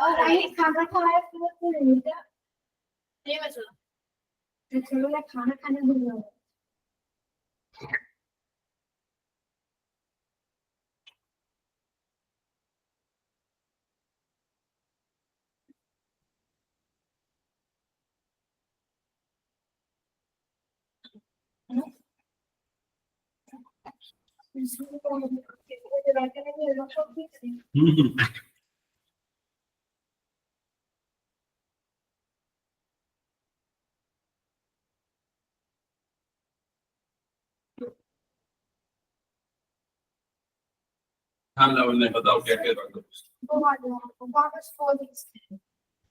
और आई खाना खाया फिर नहीं था। ये मैं चलो मैं खाना खाने भूल गया। हाँ लावण्य बताओ क्या कह रहा हूँ?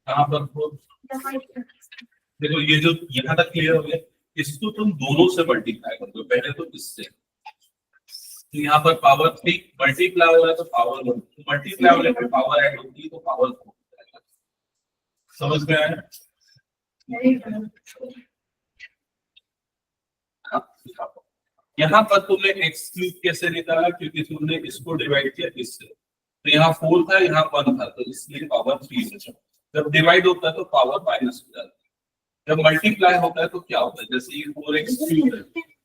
कहाँ पर फोर? देखो ये जो यहाँ तक क्लियर हो गया, इसको तुम दोनों से मल्टीप्लाई कर दो, पहले तो इससे। तो यहाँ पर पावर 3 मल्टीप्लाई हो रहा है तो पावर 1, मल्टीप्लाई होने पे पावर ऐड होती है तो पावर 4। समझ में आया? यहाँ पर तुमने एक्स³ कैसे निकाला? क्योंकि तुमने इसको डिवाइड किया इससे, तो यहाँ 4 था यहाँ 1 था, तो इसलिए पावर 3 बचा। जब डिवाइड होता है तो पावर माइनस हो जाती है। जब मल्टीप्लाई होता है तो क्या होता है? जैसे ये 4x³ है,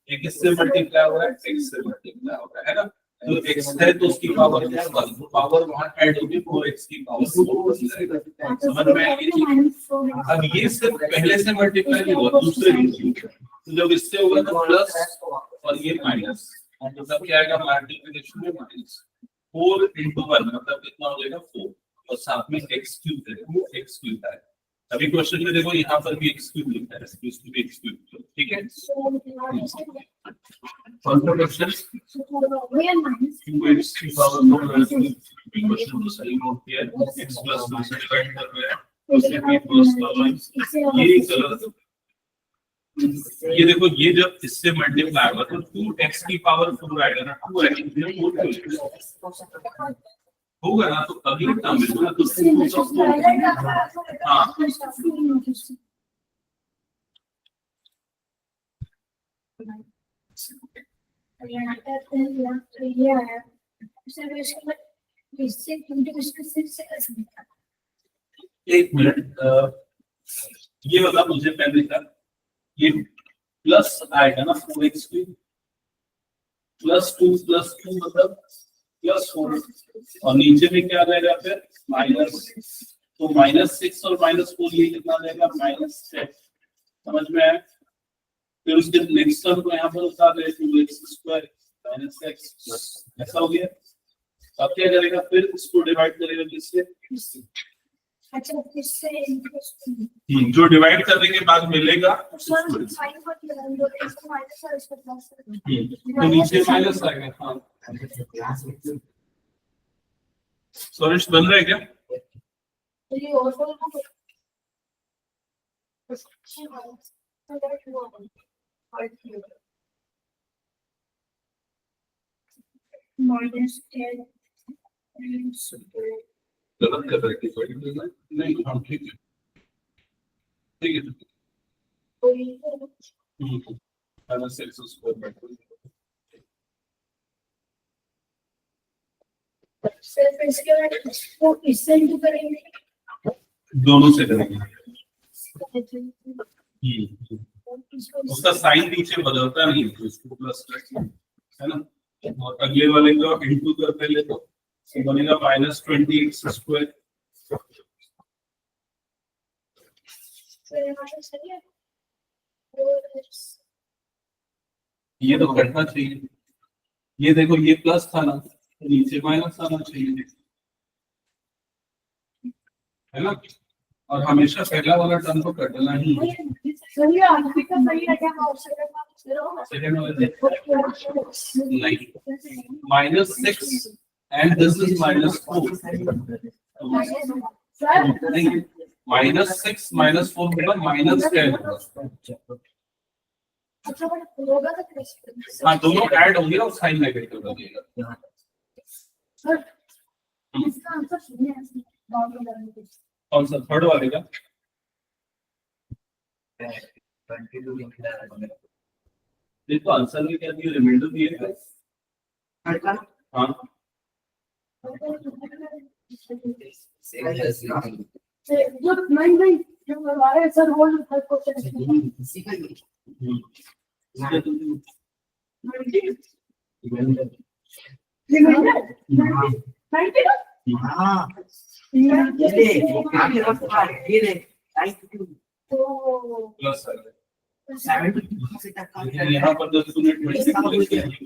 ये किससे मल्टीप्लाई हो रहा है? x से मल्टीप्लाई हो रहा है ना? तो x है तो उसकी पावर क्या है? 1, तो पावर वहां ऐड होगी 4x की पावर 4 हो जाएगा। समझ में आ गया? अब ये सिर्फ पहले से मल्टीप्लाई नहीं हुआ, दूसरे भी, तो जब इससे होगा तो प्लस और ये माइनस, मतलब क्या आएगा? मल्टीप्लिकेशन में माइनस 4 × 1 मतलब कितना हो जाएगा? 4, और साथ में x³ है, वो x³ है। अभी क्वेश्चन में देखो यहाँ पर भी x³ लिखा है, इसको भी x³, ठीक है? कौन सा क्वेश्चन? 2x की पावर 4 क्वेश्चन तो सही नोट किया है। x + 2 से डिवाइड कर रहे हैं, उससे भी प्लस 1 ये गलत। ये देखो, ये जब इससे मल्टीप्लाई होगा तो 2x की पावर 4 आएगा ना, 2x होगा ना, तो अगली टर्म में ना तो 2 हाँ यहाँ पे ये आया सिर्फ इससे इंटीग्रेशन से कर सकते हैं। एक मिनट, ये बता मुझे पहले का, ये प्लस आएगा ना 4x प्लस 2 मतलब प्लस 4, और नीचे में क्या रहेगा फिर माइनस, तो -6 और -4 ये कितना रहेगा -6, समझ में आया? फिर उसके नेक्स्ट टर्म को यहाँ पर उतार दे 2x² -x, ऐसा हो गया। अब क्या करेगा, फिर इसको डिवाइड करेगा किससे, अच्छा इससे जो डिवाइड करने के बाद मिलेगा साइन को इसको माइनस और इसको प्लस तो नीचे माइनस आएगा। हाँ सॉलिड्स बन रहा है क्या? ये और माइनस 10 गलत कर रहे हैं नहीं, हाँ ठीक है ठीक है। सिर्फ इसके बाद वो इससे इंटू करेंगे, दोनों से करेंगे। उसका साइन नीचे बदलता नहीं, तो इसको प्लस है ना, और अगले वाले का इंटू कर पहले तो बनेगा -20x²। ये तो घटना चाहिए, ये देखो ये प्लस था ना, नीचे माइनस आना चाहिए, है ना, और हमेशा पहला वाला टर्म तो कटना ही है। सेकंड वाला नहीं, -6 and this is -4, नहीं, -6 -4 होगा -10 हाँ, दोनों ऐड होंगे और साइन नेगेटिव लगेगा। कौन सा थर्ड वाले का? देखो आंसर में क्या दिया, रिमाइंडर दिए थे। हाँ सर वो प्लस यहाँ पर जब तूने 22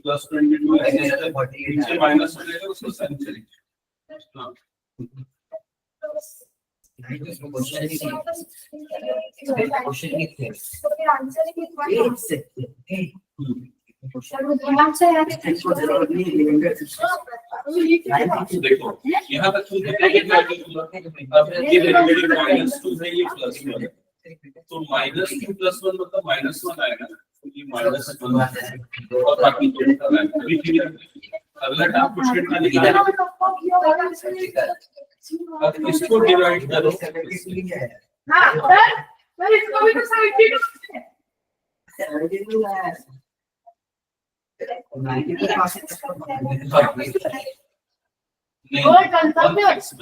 प्लस 22 नीचे माइनस हो जाएगा, उसको साइन चलेगा। देखो यहाँ तक तो -2 है, ये +1, तो -2 + 1 मतलब -1 आएगा, तो ये -1 और बाकी तो अगला टाइम कुछ कितना निकालेगा, अब इसको डिवाइड करो। हां सर इसको भी तो साइड की नहीं, और कंसेप्ट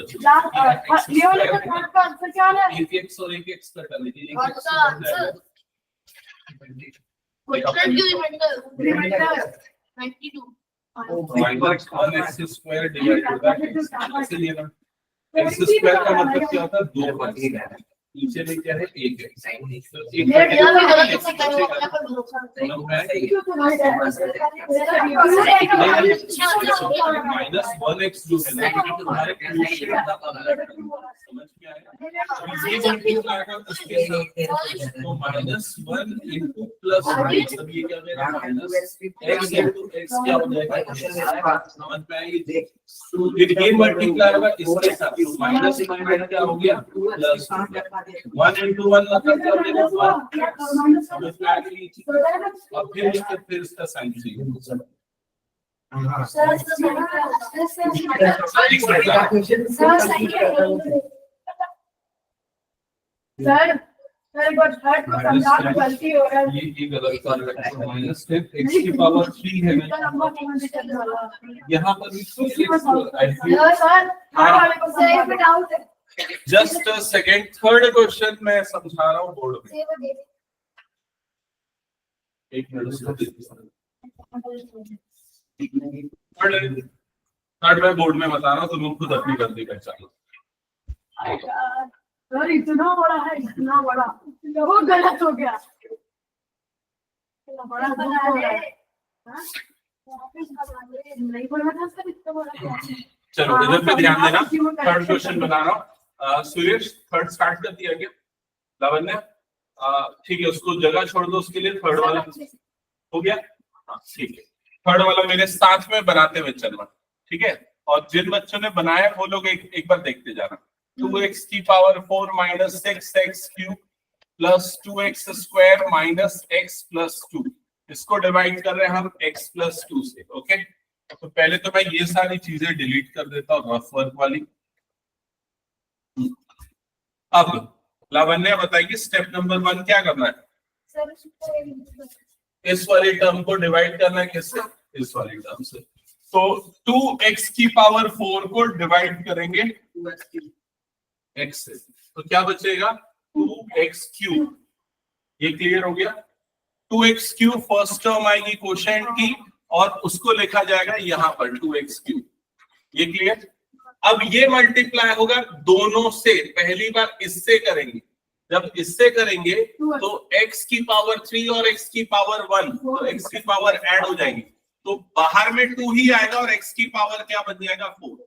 ये वाला थर्ड का आंसर क्या है? 1x और 1x का कर लीजिए। अच्छा आंसर क्वेश्चन क्यों रिमाइंडर 92 -1x² डिवाइड होगा इसलिए ना, x² का मतलब क्या होता है, 2 नीचे में क्या है 1 है, -1x जो है ना तुम्हारे समझ में आएगा, ये मल्टीप्लाई आएगा उसके साथ, तो -1 इंटू +1, तब ये क्या हो जाएगा -x इंटू x क्या हो जाएगा, समझ में आएगी। फिर ये मल्टीप्लाई होगा इसके साथ, -1 क्या हो गया प्लस 1 into 1 मतलब क्या होगा? 1 समझ में आ गई चीज? और फिर इसका साइन चाहिए। सर बट थर्ड को समझा के गलती हो रहा है। ये गलत कर रखा है। माइनस 10 x की पावर 3 है ना, यहाँ पर भी सर थर्ड वाले को सही पे डाउट है। Just a second, third question मैं समझा रहा हूँ बोर्ड में। एक मिनट थर्ड मैं बोर्ड में बता रहा हूँ, तुम खुद अपनी गलती पहचानो। सर इतना बड़ा है, इतना बड़ा, बहुत गलत हो गया। बड़ा नहीं बोला था सर, इतना बड़ा। चलो इधर पे ध्यान देना, थर्ड क्वेश्चन बना रहा हूँ। सुरेश थर्ड स्टार्ट कर दिया गया? लावण्य ठीक है, उसको जगह छोड़ दो, उसके लिए थर्ड वाला हो गया। ठीक है, थर्ड वाला मेरे साथ में बनाते हुए चलना, ठीक है। और जिन बच्चों ने बनाया वो लोग एक बार देखते जाना। 2x की power 4 minus 6x cube plus 2x square minus x plus 2, इसको डिवाइड कर रहे हैं हम x प्लस 2 से। ओके, तो पहले तो मैं ये सारी चीजें डिलीट कर देता हूँ, रफ वर्क वाली। अब लावण्य बताइए स्टेप नंबर 1 क्या करना है? इस वाली टर्म को डिवाइड करना है किससे? इस वाली टर्म से। तो 2x की पावर 4 को डिवाइड करेंगे x से, तो क्या बचेगा? 2x cube. ये क्लियर हो गया? 2x क्यूब फर्स्ट टर्म आएगी कोशेंट की, और उसको लिखा जाएगा यहाँ पर 2x क्यूब। ये क्लियर? अब ये मल्टीप्लाई होगा दोनों से, पहली बार इससे करेंगे, जब इससे करेंगे तो x की पावर 3 और x की पावर 1, तो x की पावर ऐड हो जाएगी, तो बाहर में 2 ही आएगा और x की पावर क्या बन जाएगा? 4।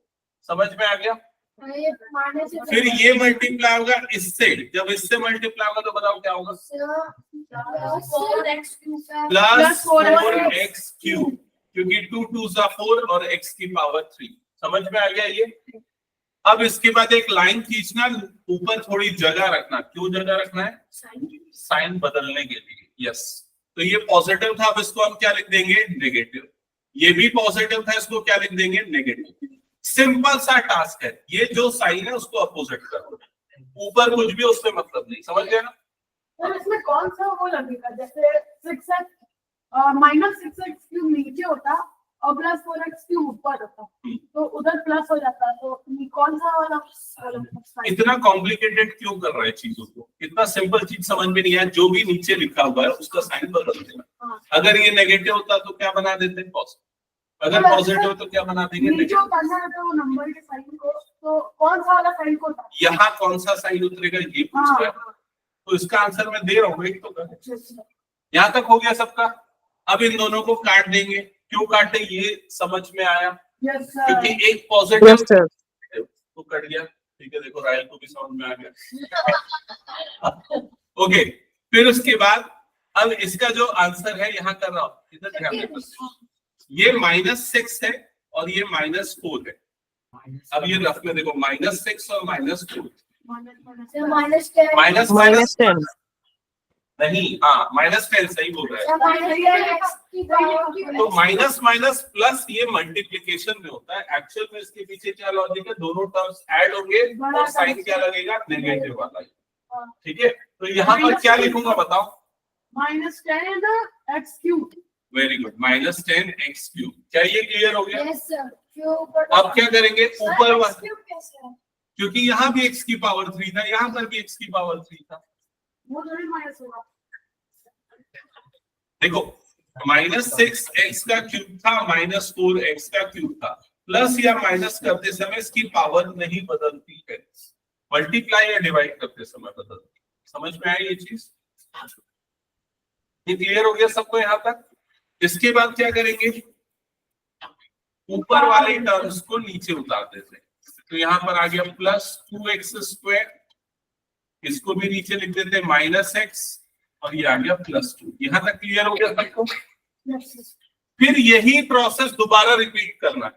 समझ में आ गया? फिर ये मल्टीप्लाई होगा इससे, जब इससे मल्टीप्लाई होगा तो बताओ क्या होगा? प्लस 4x क्यूब, क्योंकि 2 2 4 और x की पावर 3। समझ में आ गया ये? अब इसके बाद एक लाइन खींचना, ऊपर थोड़ी जगह रखना। क्यों जगह रखना है? साइन बदलने के लिए। यस, तो ये पॉजिटिव था, अब इसको हम क्या लिख देंगे? नेगेटिव। ये भी पॉजिटिव था, इसको क्या लिख देंगे? नेगेटिव। सिंपल सा टास्क है, ये जो साइन है उसको अपोजिट करो, ऊपर कुछ भी उससे मतलब नहीं। समझ गया ना? तो इसमें कौन सा वो लगेगा? जैसे 6x माइनस 6x क्यूब नीचे होता और प्लस 4x क्यूब ऊपर होता, तो उधर प्लस हो जाता, तो कौन सा वाला? इतना कॉम्प्लिकेटेड क्यों कर रहे हैं चीजों को? इतना सिंपल चीज समझ में नहीं आया, जो भी नीचे लिखा हुआ है उसका साइन बदल देना। अगर ये नेगेटिव होता तो क्या बना देते? पॉजिटिव। अगर पॉजिटिव हो तो क्या बना देंगे? नेगेटिव। वो नंबर के साइन को, तो कौन सा वाला साइन को? यहाँ कौन सा साइन उतरेगा ये पूछ रहा है, तो इसका आंसर मैं दे रहा हूँ, एक तो यहाँ तक हो गया सबका। अब इन दोनों को काट देंगे। क्यों काटे ये समझ में आया? क्योंकि एक पॉजिटिव तो कट गया। ठीक है, देखो रायल को भी समझ में आ गया। ओके, फिर उसके बाद अब इसका जो आंसर है यहाँ कर रहा हूँ, इधर ध्यान रखना, ये -6 है और ये -4 है। अब ये रफ में देखो, -6 और -4, -10 नहीं, हाँ -10 सही बोल रहा है। तो माइनस माइनस प्लस ये मल्टीप्लिकेशन में होता है, एक्चुअल में इसके पीछे क्या लॉजिक है? दोनों टर्म्स ऐड होंगे और साइन क्या लगेगा? नेगेटिव वाला। ठीक है, तो यहाँ पर क्या लिखूंगा बताओ? -10x cube. Very good, -10x cube. क्या ये क्लियर हो गया? अब क्या करेंगे? ऊपर वाला, क्योंकि यहाँ भी x की पावर 3 था, यहाँ पर भी x की पावर 3 था, वो थोड़ी माइनस होगा। देखो -6x का क्यूब था, -4x का क्यूब था, प्लस या माइनस करते समय इसकी पावर नहीं बदलती है, मल्टीप्लाई या डिवाइड करते समय बदलती है। समझ में आई ये चीज? ये क्लियर हो गया सबको यहाँ तक? इसके बाद क्या करेंगे? ऊपर वाले टर्म्स को नीचे उतार देते हैं, तो यहाँ पर आ गया +2x स्क्वायर, इसको भी नीचे लिख देते हैं -x, और ये आ गया +2। यहाँ तक क्लियर हो गया सबको? फिर यही प्रोसेस दोबारा रिपीट करना है।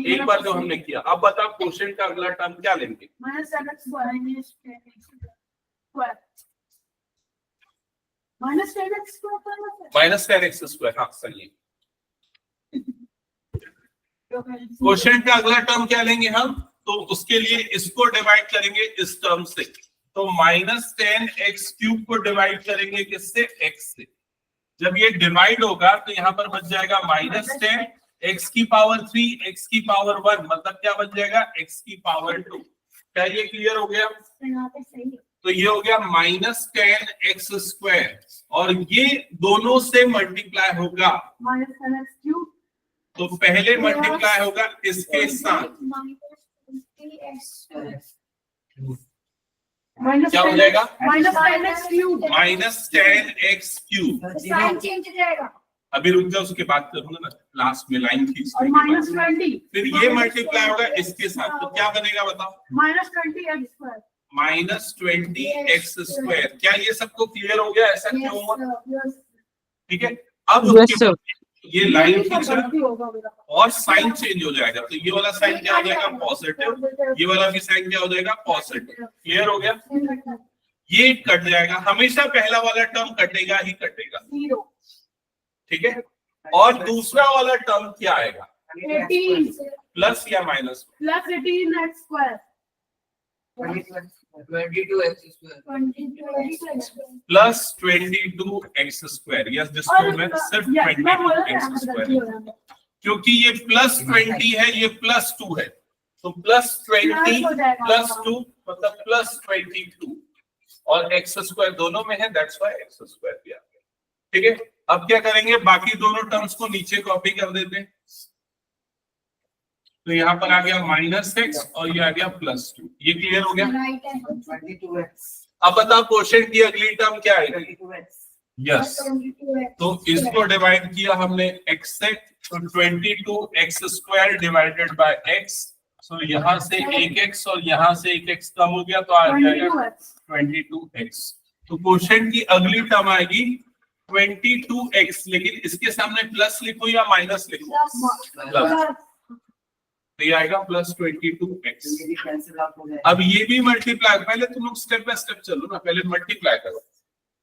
एक बार जो हमने किया। अब बता क्वोशिएंट का अगला टर्म क्या लेंगे? Minus 10x square minus 10x square minus 10x square. हाँ सही है। क्वोशिएंट का अगला टर्म क्या लेंगे हम? तो उसके लिए इसको डिवाइड करेंगे इस टर्म से। तो माइनस 10x क्यूब को डिवाइड करेंगे किससे? x से। जब ये डिवाइड होगा तो यहाँ पर बच जाएगा माइनस 10 x की पावर 3 x की पावर 1 मतलब क्या बच जाएगा? x की पावर 2। क्या ये क्लियर हो गया? तो ये हो गया माइनस 10x स्क्वायर और ये दोनों से मल्टीप्लाई होगा। माइनस 10x क्यूब तो पहले मल्टीप्लाई होगा इसके साथ। क्या हो जाएगा? Minus 10x cube minus 10x cube. Sign change हो जाएगा अभी रुक जाओ, उसके बाद करूंगा ना, लास्ट में लाइन खींच और माइनस 20 फिर ये मल्टीप्लाई होगा इसके साथ। तो क्या बनेगा बताओ? Minus 20x square minus 20x square. क्या ये सबको क्लियर हो गया? ऐसा क्यों हुआ? ठीक है। अब Yes, sir. ये लाइन खींचा होगा मेरा और साइन चेंज हो जाएगा। तो ये वाला साइन क्या हो जाएगा? पॉजिटिव। ये वाला भी साइन क्या हो जाएगा? पॉजिटिव। क्लियर हो गया? ये कट जाएगा। हमेशा पहला वाला टर्म कटेगा ही कटेगा। 0 ठीक है। और दूसरा वाला टर्म क्या आएगा? 18 प्लस या minus? Plus 18x square 22x square plus 22x square. Yes, जिसको मैं सिर्फ 22x स्क्वायर, क्योंकि ये प्लस 20 है, ये प्लस 2 है। तो प्लस 20 प्लस 2 मतलब प्लस 22 और x स्क्वायर दोनों में है, दैट्स व्हाई x स्क्वायर भी आ गया। ठीक है। अब क्या करेंगे? बाकी दोनों टर्म्स को नीचे कॉपी कर देते हैं। तो यहाँ पर आ गया माइनस x और ये आ गया प्लस 2। ये क्लियर हो गया? 22x अब बताओ क्वोशिएंट की अगली टर्म क्या आएगी? 22x yes. तो इसको डिवाइड किया हमने x से, तो 22x square divided by x। तो यहाँ से एक x और यहाँ से एक x कम हो गया तो आ जाएगा 22x। तो क्वोशिएंट की अगली टर्म आएगी 22x, लेकिन इसके सामने प्लस लिखो या माइनस लिखो? प्लस। तो ये आएगा प्लस 22x। ये कैंसिल आउट हो जाएगा। अब ये भी मल्टीप्लाई, पहले तुम लोग स्टेप बाय स्टेप चलो ना, पहले मल्टीप्लाई करो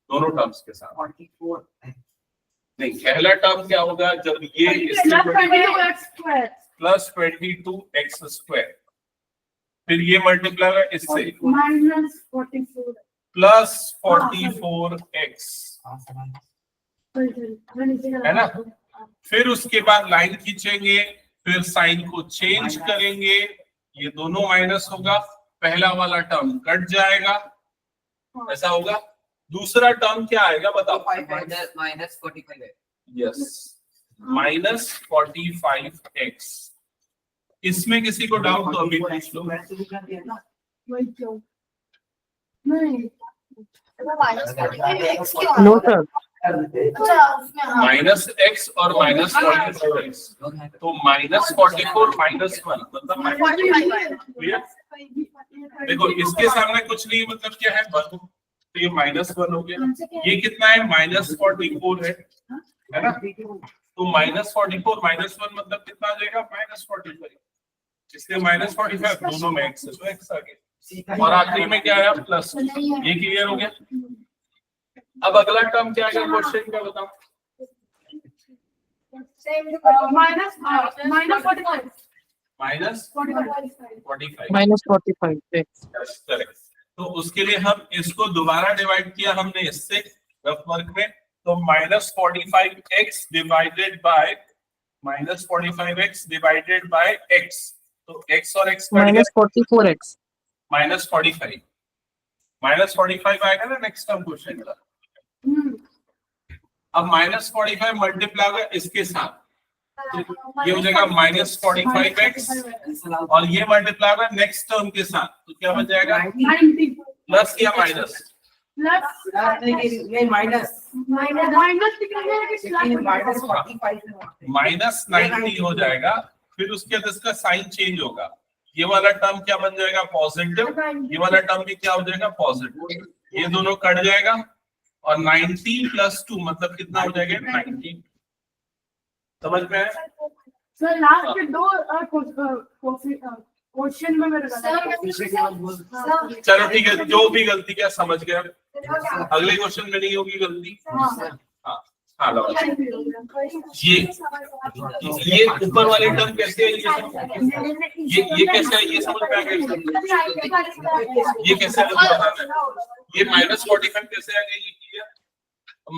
दोनों टर्म्स के साथ। 44 नहीं, पहला टर्म क्या होगा? जब ये प्लस 22x स्क्वायर, फिर ये मल्टीप्लाई होगा इससे माइनस 44 प्लस 44x, है ना? फिर उसके बाद लाइन खींचेंगे, फिर साइन को चेंज करेंगे, ये दोनों माइनस होगा, पहला वाला टर्म कट जाएगा, ऐसा होगा। दूसरा टर्म क्या आएगा बताओ? Minus 45x yes, minus 45x। इसमें किसी को डाउट तो अभी पूछ लो। वही क्यों नहीं No, sir. माइनस x और माइनस 44x, तो माइनस 44 माइनस 1 मतलब क्लियर? देखो इसके सामने कुछ नहीं, मतलब क्या है? 1, तो ये माइनस 1 हो गया। ये कितना है? माइनस 44 है ना? तो माइनस 44 माइनस 1 मतलब कितना आ जाएगा? माइनस 45। इसलिए माइनस 45 दोनों में x है, तो x आ गया। और आखिरी में क्या है? प्लस। ये क्लियर हो गया? अब अगला टर्म क्या है क्वेश्चन का बताओ? Minus 45 minus 45। Minus 45. Yes. Correct. तो उसके लिए हम इसको दोबारा डिवाइड किया हमने इससे रफ वर्क में, तो minus 45x divided by minus 45x divided by x। तो x और x Minus 44x. माइनस 45 आएगा ना नेक्स्ट टर्म क्वेश्चन का। अब माइनस 45 मल्टीप्लाई होगा इसके साथ, तो ये हो जाएगा माइनस 45x और ये मल्टीप्लाई होगा नेक्स्ट टर्म के साथ, तो क्या बच जाएगा? 90 प्लस या माइनस? नहीं माइनस माइनस 90 हो जाएगा। फिर उसके बाद इसका साइन चेंज होगा, ये वाला टर्म क्या बन जाएगा? पॉजिटिव। ये वाला टर्म भी क्या हो जाएगा? पॉजिटिव। ये दोनों कट जाएगा और 90 प्लस 2 मतलब कितना हो जाएगा? 90। समझ में आया? सर लास्ट के दो क्वेश्चन में मेरे चलो ठीक है, जो भी गलती क्या समझ गए हम। अगले क्वेश्चन में नहीं होगी गलती। हाँ हाँ लो। ये ऊपर वाले टर्म कैसे है, ये कैसे है, ये समझ में आ गया। ये कैसे है, ये -45 कैसे आ गया, ये क्लियर।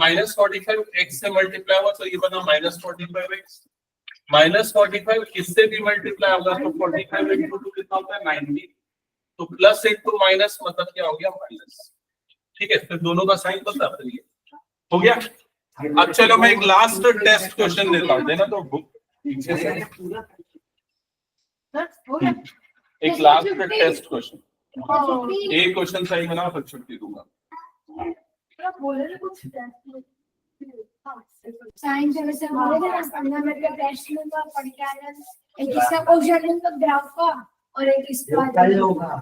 -45 x से मल्टीप्लाई हुआ तो ये बना -45x। -45 इससे भी मल्टीप्लाई होगा तो 45 into 2 कितना होता है 90। तो प्लस इंटू माइनस मतलब क्या हो गया, माइनस। ठीक है, फिर दोनों का साइन पता फिर ये हो गया। अब चलो मैं एक लास्ट टेस्ट क्वेश्चन देता हूँ, देना तो बुक पीछे से। एक लास्ट टेस्ट क्वेश्चन, एक क्वेश्चन सही बना फिर छुट्टी दूंगा। साइंस में से हमारे ना फंडामेंटल का टेस्ट में तो पढ़ के आया एक इसका क्वेश्चन का ग्राफ का और एक इसका कल होगा।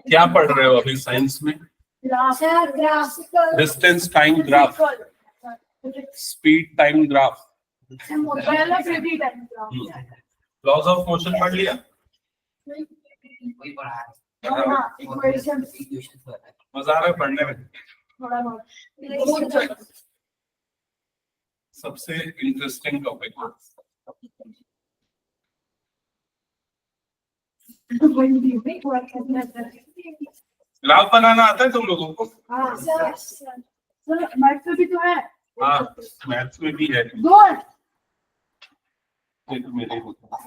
क्या पढ़ रहे हो अभी साइंस में? Sir graphical distance time graph, speed time graph, laws of motion पढ़ लिया? वही पढ़ा है। मजा आ रहा है पढ़ने में? सबसे इंटरेस्टिंग टॉपिक। ग्राफ बनाना आता है तुम लोगों को? मैथ्स में भी तो है। हाँ मैथ्स में भी है। दो है। ये तो मेरे होता है।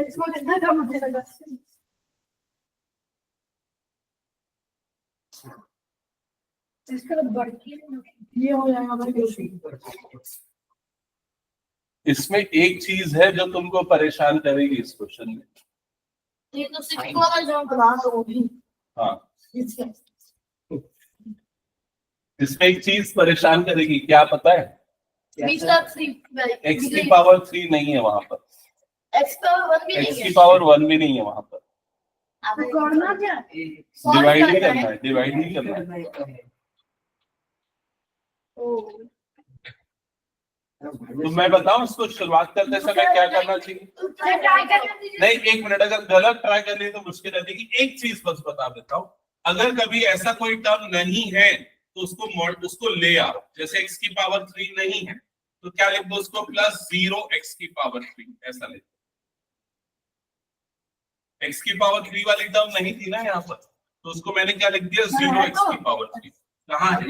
इसको कितना कम मुझे लगा। इसका बढ़ के ये हो जाएगा। इसमें एक चीज है जो तुमको परेशान करेगी इस क्वेश्चन में। ये तो 6 वाला जो क्लास होगी। हाँ इसमें एक चीज परेशान करेगी, क्या पता है? x की पावर 3 नहीं है वहां पर, x की पावर 1 भी नहीं है वहां पर। करना क्या? डिवाइड ही करना है, डिवाइड ही करना है। तो मैं बताऊं इसको शुरुआत करते समय क्या करना चाहिए? नहीं एक मिनट, अगर गलत ट्राई कर लिए तो मुश्किल है, लेकिन एक चीज बस बता देता हूं, अगर कभी ऐसा कोई टर्म नहीं है तो उसको ले आओ। जैसे x की पावर 3 नहीं है तो क्या लिख दो उसको, +0 x की पावर 3 ऐसा लिख दो। x की पावर 3 वाली टर्म नहीं थी ना यहाँ पर, तो उसको मैंने क्या लिख दिया, 0x की पावर 3। कहाँ है?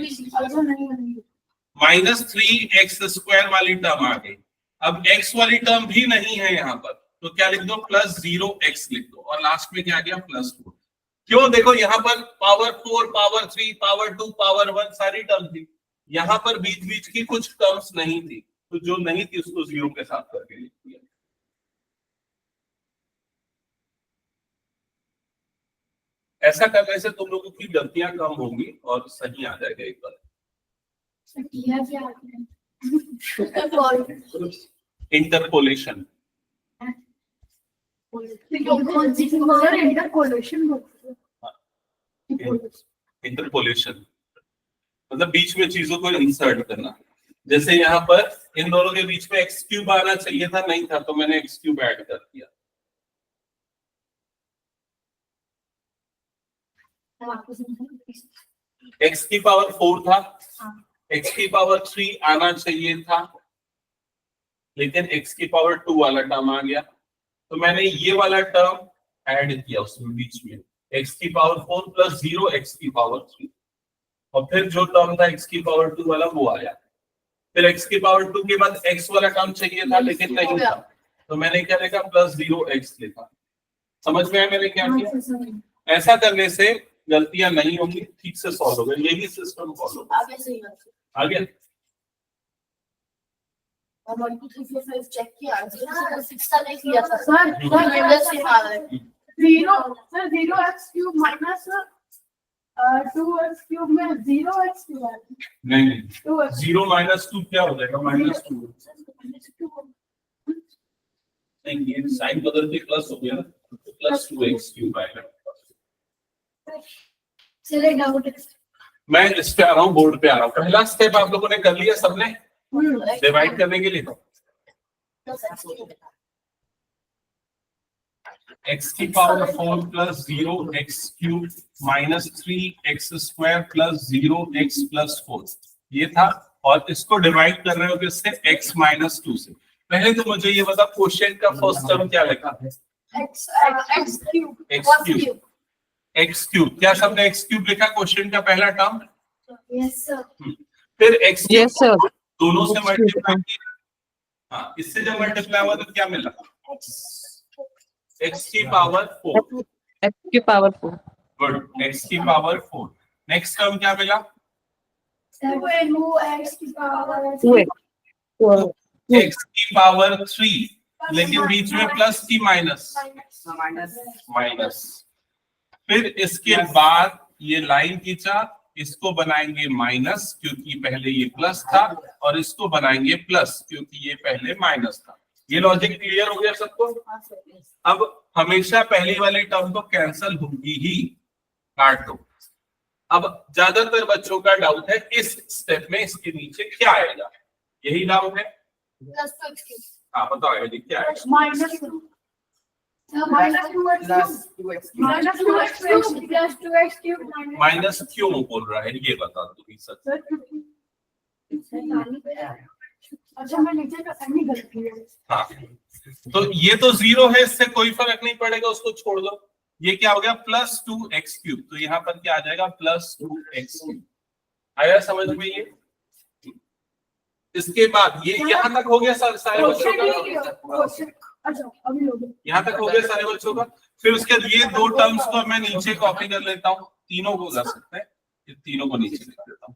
-3x² वाली टर्म आ गई। अब x वाली टर्म भी नहीं है यहाँ पर, तो क्या लिख दो, +0x लिख दो, और लास्ट में क्या आ गया, +4। क्यों? देखो यहाँ पर पावर 4, पावर 3, पावर 2, पावर 1 सारी टर्म थी। यहाँ पर बीच बीच की कुछ टर्म्स नहीं थी, तो जो नहीं थी उसको 0 के साथ करके लिख दिया। ऐसा करने से तुम लोगों की गलतियां कम होंगी और सही आ जाएगा एक बार। इंटरपोलेशन। इंटरपोलेशन मतलब बीच में चीजों को इंसर्ट करना। जैसे यहाँ पर इन दोनों के बीच में x³ आना चाहिए था, नहीं था, तो मैंने x³ ऐड कर दिया। x की पावर 4 था, x की पावर 3 आना चाहिए था, लेकिन x की पावर 2 वाला टर्म आ गया, तो मैंने ये वाला टर्म ऐड किया उसमें बीच में, x की पावर 4 + 0 x की पावर 3, और फिर जो टर्म था x की पावर 2 वाला वो आया। फिर x की पावर 2 के बाद x वाला टर्म चाहिए था लेकिन नहीं था, तो मैंने क्या लिखा, +0x लिखा। समझ में आया मैंने क्या किया? ऐसा करने से गलतियां नहीं होंगी, ठीक से सॉल्व होगा। यही सिस्टम फॉलो आगे। चेक किया सर, 0x³ माइनस 2x³ में 0x³ नहीं 0 - 2 क्या हो जाएगा, -2। नहीं ये साइन बदल के प्लस हो गया ना, तो +2x³ आएगा। चले डाउट मैं इस पे आ रहा हूँ, बोर्ड पे आ रहा हूँ। पहला स्टेप आप लोगों ने कर लिया सबने, डिवाइड करने के लिए। x की power 4 plus 0 x cube minus 3 x square plus 0 x plus 4 ये था। और इसको डिवाइड कर रहे हो किससे? x माइनस 2 से। पहले तो मुझे ये बता क्वेश्चन का फर्स्ट टर्म क्या लिखा है? x cube x cube. क्या शब्द x क्यूब लिखा क्वेश्चन का पहला टर्म? Yes, sir. फिर x Yes, sir. दोनों से मल्टीप्लाई किया। हाँ, इससे जब मल्टीप्लाई हुआ तो क्या मिला? x की पावर 4। X की पावर 4. गुड, x की पावर 4। नेक्स्ट टर्म क्या मिला? 2x की power 2x. x की पावर 3, लेकिन बीच में प्लस की माइनस? माइनस। फिर इसके बाद ये लाइन खींचा, इसको बनाएंगे माइनस क्योंकि पहले ये प्लस था, और इसको बनाएंगे प्लस क्योंकि ये पहले माइनस था। ये लॉजिक क्लियर हो गया सबको? अब हमेशा पहली वाली टर्म तो कैंसल होगी ही, काट दो। अब ज्यादातर बच्चों का डाउट है इस स्टेप में इसके नीचे क्या आएगा, यही डाउट है। हाँ बताओ ये क्या है? माइनस माइनस क्यों बोल रहा है ये बता दो सच। अच्छा मैं नीचे का साइन नहीं गलती है। हाँ तो ये तो 0 है, इससे कोई फर्क नहीं पड़ेगा, उसको छोड़ दो। ये क्या हो गया? Plus 2x cube. तो यहाँ पर क्या आ जाएगा? Plus 2x cube. आया समझ में ये? इसके बाद ये यहाँ तक हो गया सारे बच्चों का। अच्छा अभी लोग यहाँ तक हो गया सारे बच्चों का। फिर उसके बाद ये दो टर्म्स को मैं नीचे कॉपी कर लेता हूँ, तीनों को कर सकते हैं, ये तीनों को नीचे लिख देता हूँ।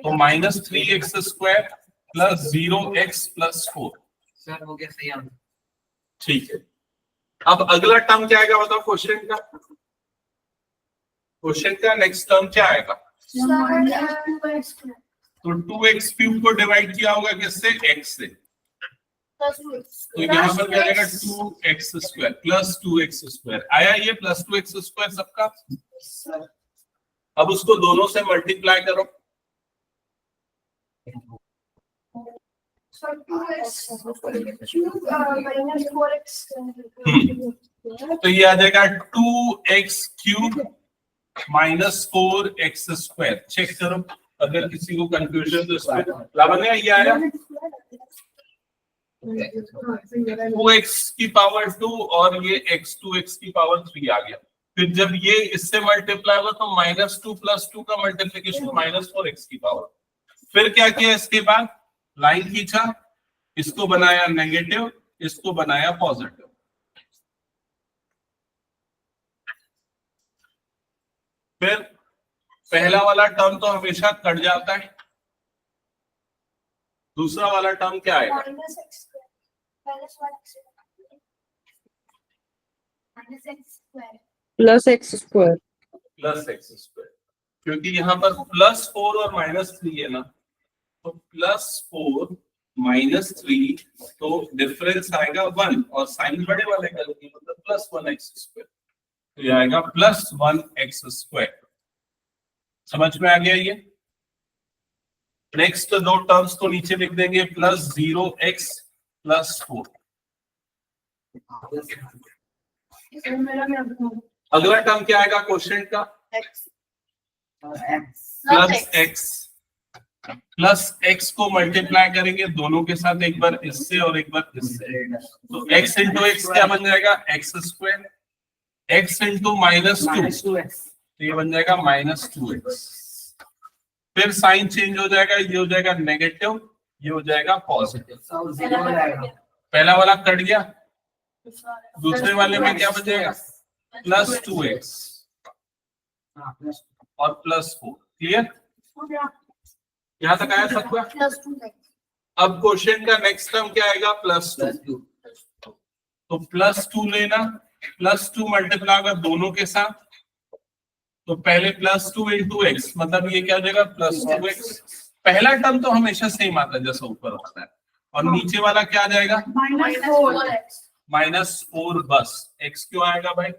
तो minus 3x square plus 0x plus 4। Sir हो गया सही आंसर। ठीक है। अब अगला टर्म क्या आएगा बताओ क्वेश्चन का? क्वेश्चन का नेक्स्ट टर्म क्या आएगा? तो 2x क्यूब को डिवाइड किया होगा किससे? x से। तो यहाँ पर क्या आएगा? 2x square plus 2x square. आया ये प्लस 2x स्क्वायर सबका? अब उसको दोनों से मल्टीप्लाई करो। तो ये आ जाएगा 2x cube minus 4x square. Check करो अगर किसी को कंफ्यूजन तो इसमें लावण्य ये आया 2x की पावर 2 और ये x2x की पावर 3 आ गया। फिर जब ये इससे मल्टीप्लाई हुआ तो माइनस 2 प्लस 2 का मल्टीप्लीकेशन माइनस 4x की पावर। फिर क्या किया? इसके बाद लाइन खींचा, इसको बनाया नेगेटिव, इसको बनाया पॉजिटिव। फिर पहला वाला टर्म तो हमेशा कट जाता है, दूसरा वाला टर्म क्या आएगा? Plus x square. Plus x square, क्योंकि यहाँ पर प्लस 4 और माइनस 3 है ना, तो प्लस 4 माइनस 3 तो डिफरेंस आएगा 1 और साइन बड़े वाले का लूंगी मतलब प्लस 1x स्क्वायर। तो ये आएगा प्लस 1x स्क्वायर। समझ में आ गया ये? नेक्स्ट दो टर्म्स तो नीचे लिख देंगे, प्लस 0x प्लस 4। अगला टर्म क्या आएगा क्वेश्चन का? Plus x। प्लस x को मल्टीप्लाई करेंगे दोनों के साथ, एक बार इससे और एक बार इससे, तो x इंटू एक्स क्या बन जाएगा? X square. x into minus 2 तो ये बन जाएगा माइनस 2x। फिर साइन चेंज हो जाएगा, ये हो जाएगा नेगेटिव, ये हो जाएगा पॉजिटिव। पहला वाला कट गया, दूसरे वाले में क्या बचेगा? प्लस 2x और प्लस 4। क्लियर? यहाँ तक आया सबका? अब क्वेश्चन का नेक्स्ट टर्म क्या आएगा? प्लस 2। तो प्लस 2 लेना, प्लस 2 मल्टीप्लाई होगा दोनों के साथ, तो पहले प्लस 2 इंटू एक्स, मतलब ये क्या हो जाएगा? Plus 2x। पहला टर्म तो हमेशा सेम आता है जैसा ऊपर होता है, और नीचे वाला क्या आ जाएगा? माइनस 4 बस। x क्यों आएगा भाई?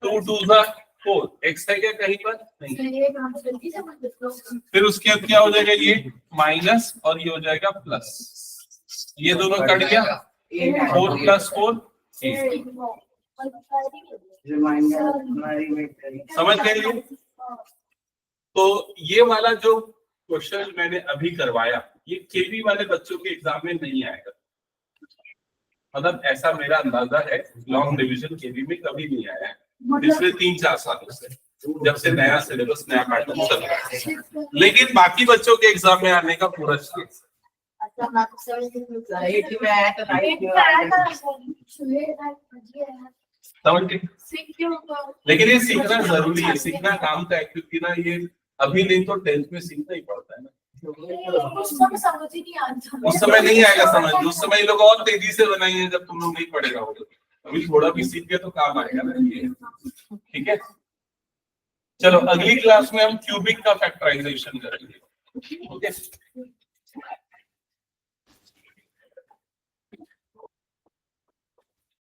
2 2 4, x है क्या कहीं पर? नहीं। फिर उसके बाद क्या हो जाएगा? ये माइनस और ये हो जाएगा प्लस। ये दोनों कट गया, 4 + 4 8। समझ गए ये? तो ये वाला जो क्वेश्चन मैंने अभी करवाया, ये केवी वाले बच्चों के एग्जाम में नहीं आएगा, मतलब ऐसा मेरा अंदाजा है। लॉन्ग डिवीजन केवी में कभी नहीं आया है पिछले 3-4 सालों से, जब से नया सिलेबस नया पैटर्न चल रहा है। लेकिन बाकी बच्चों के एग्जाम में आने का पूरा चांस समझ गए? लेकिन ये सीखना जरूरी है, सीखना काम का है, क्योंकि ना ये अभी नहीं तो 10th में सीखना ही पड़ता है ना। उस समय नहीं आएगा समझ, उस समय लोग और तेजी से बनाएंगे जब तुम लोग नहीं पढ़ेगा होगा। अभी थोड़ा भी सीख गए तो काम आएगा ना ये, ठीक है। चलो अगली क्लास में हम क्यूबिक का फैक्टराइजेशन करेंगे, ओके।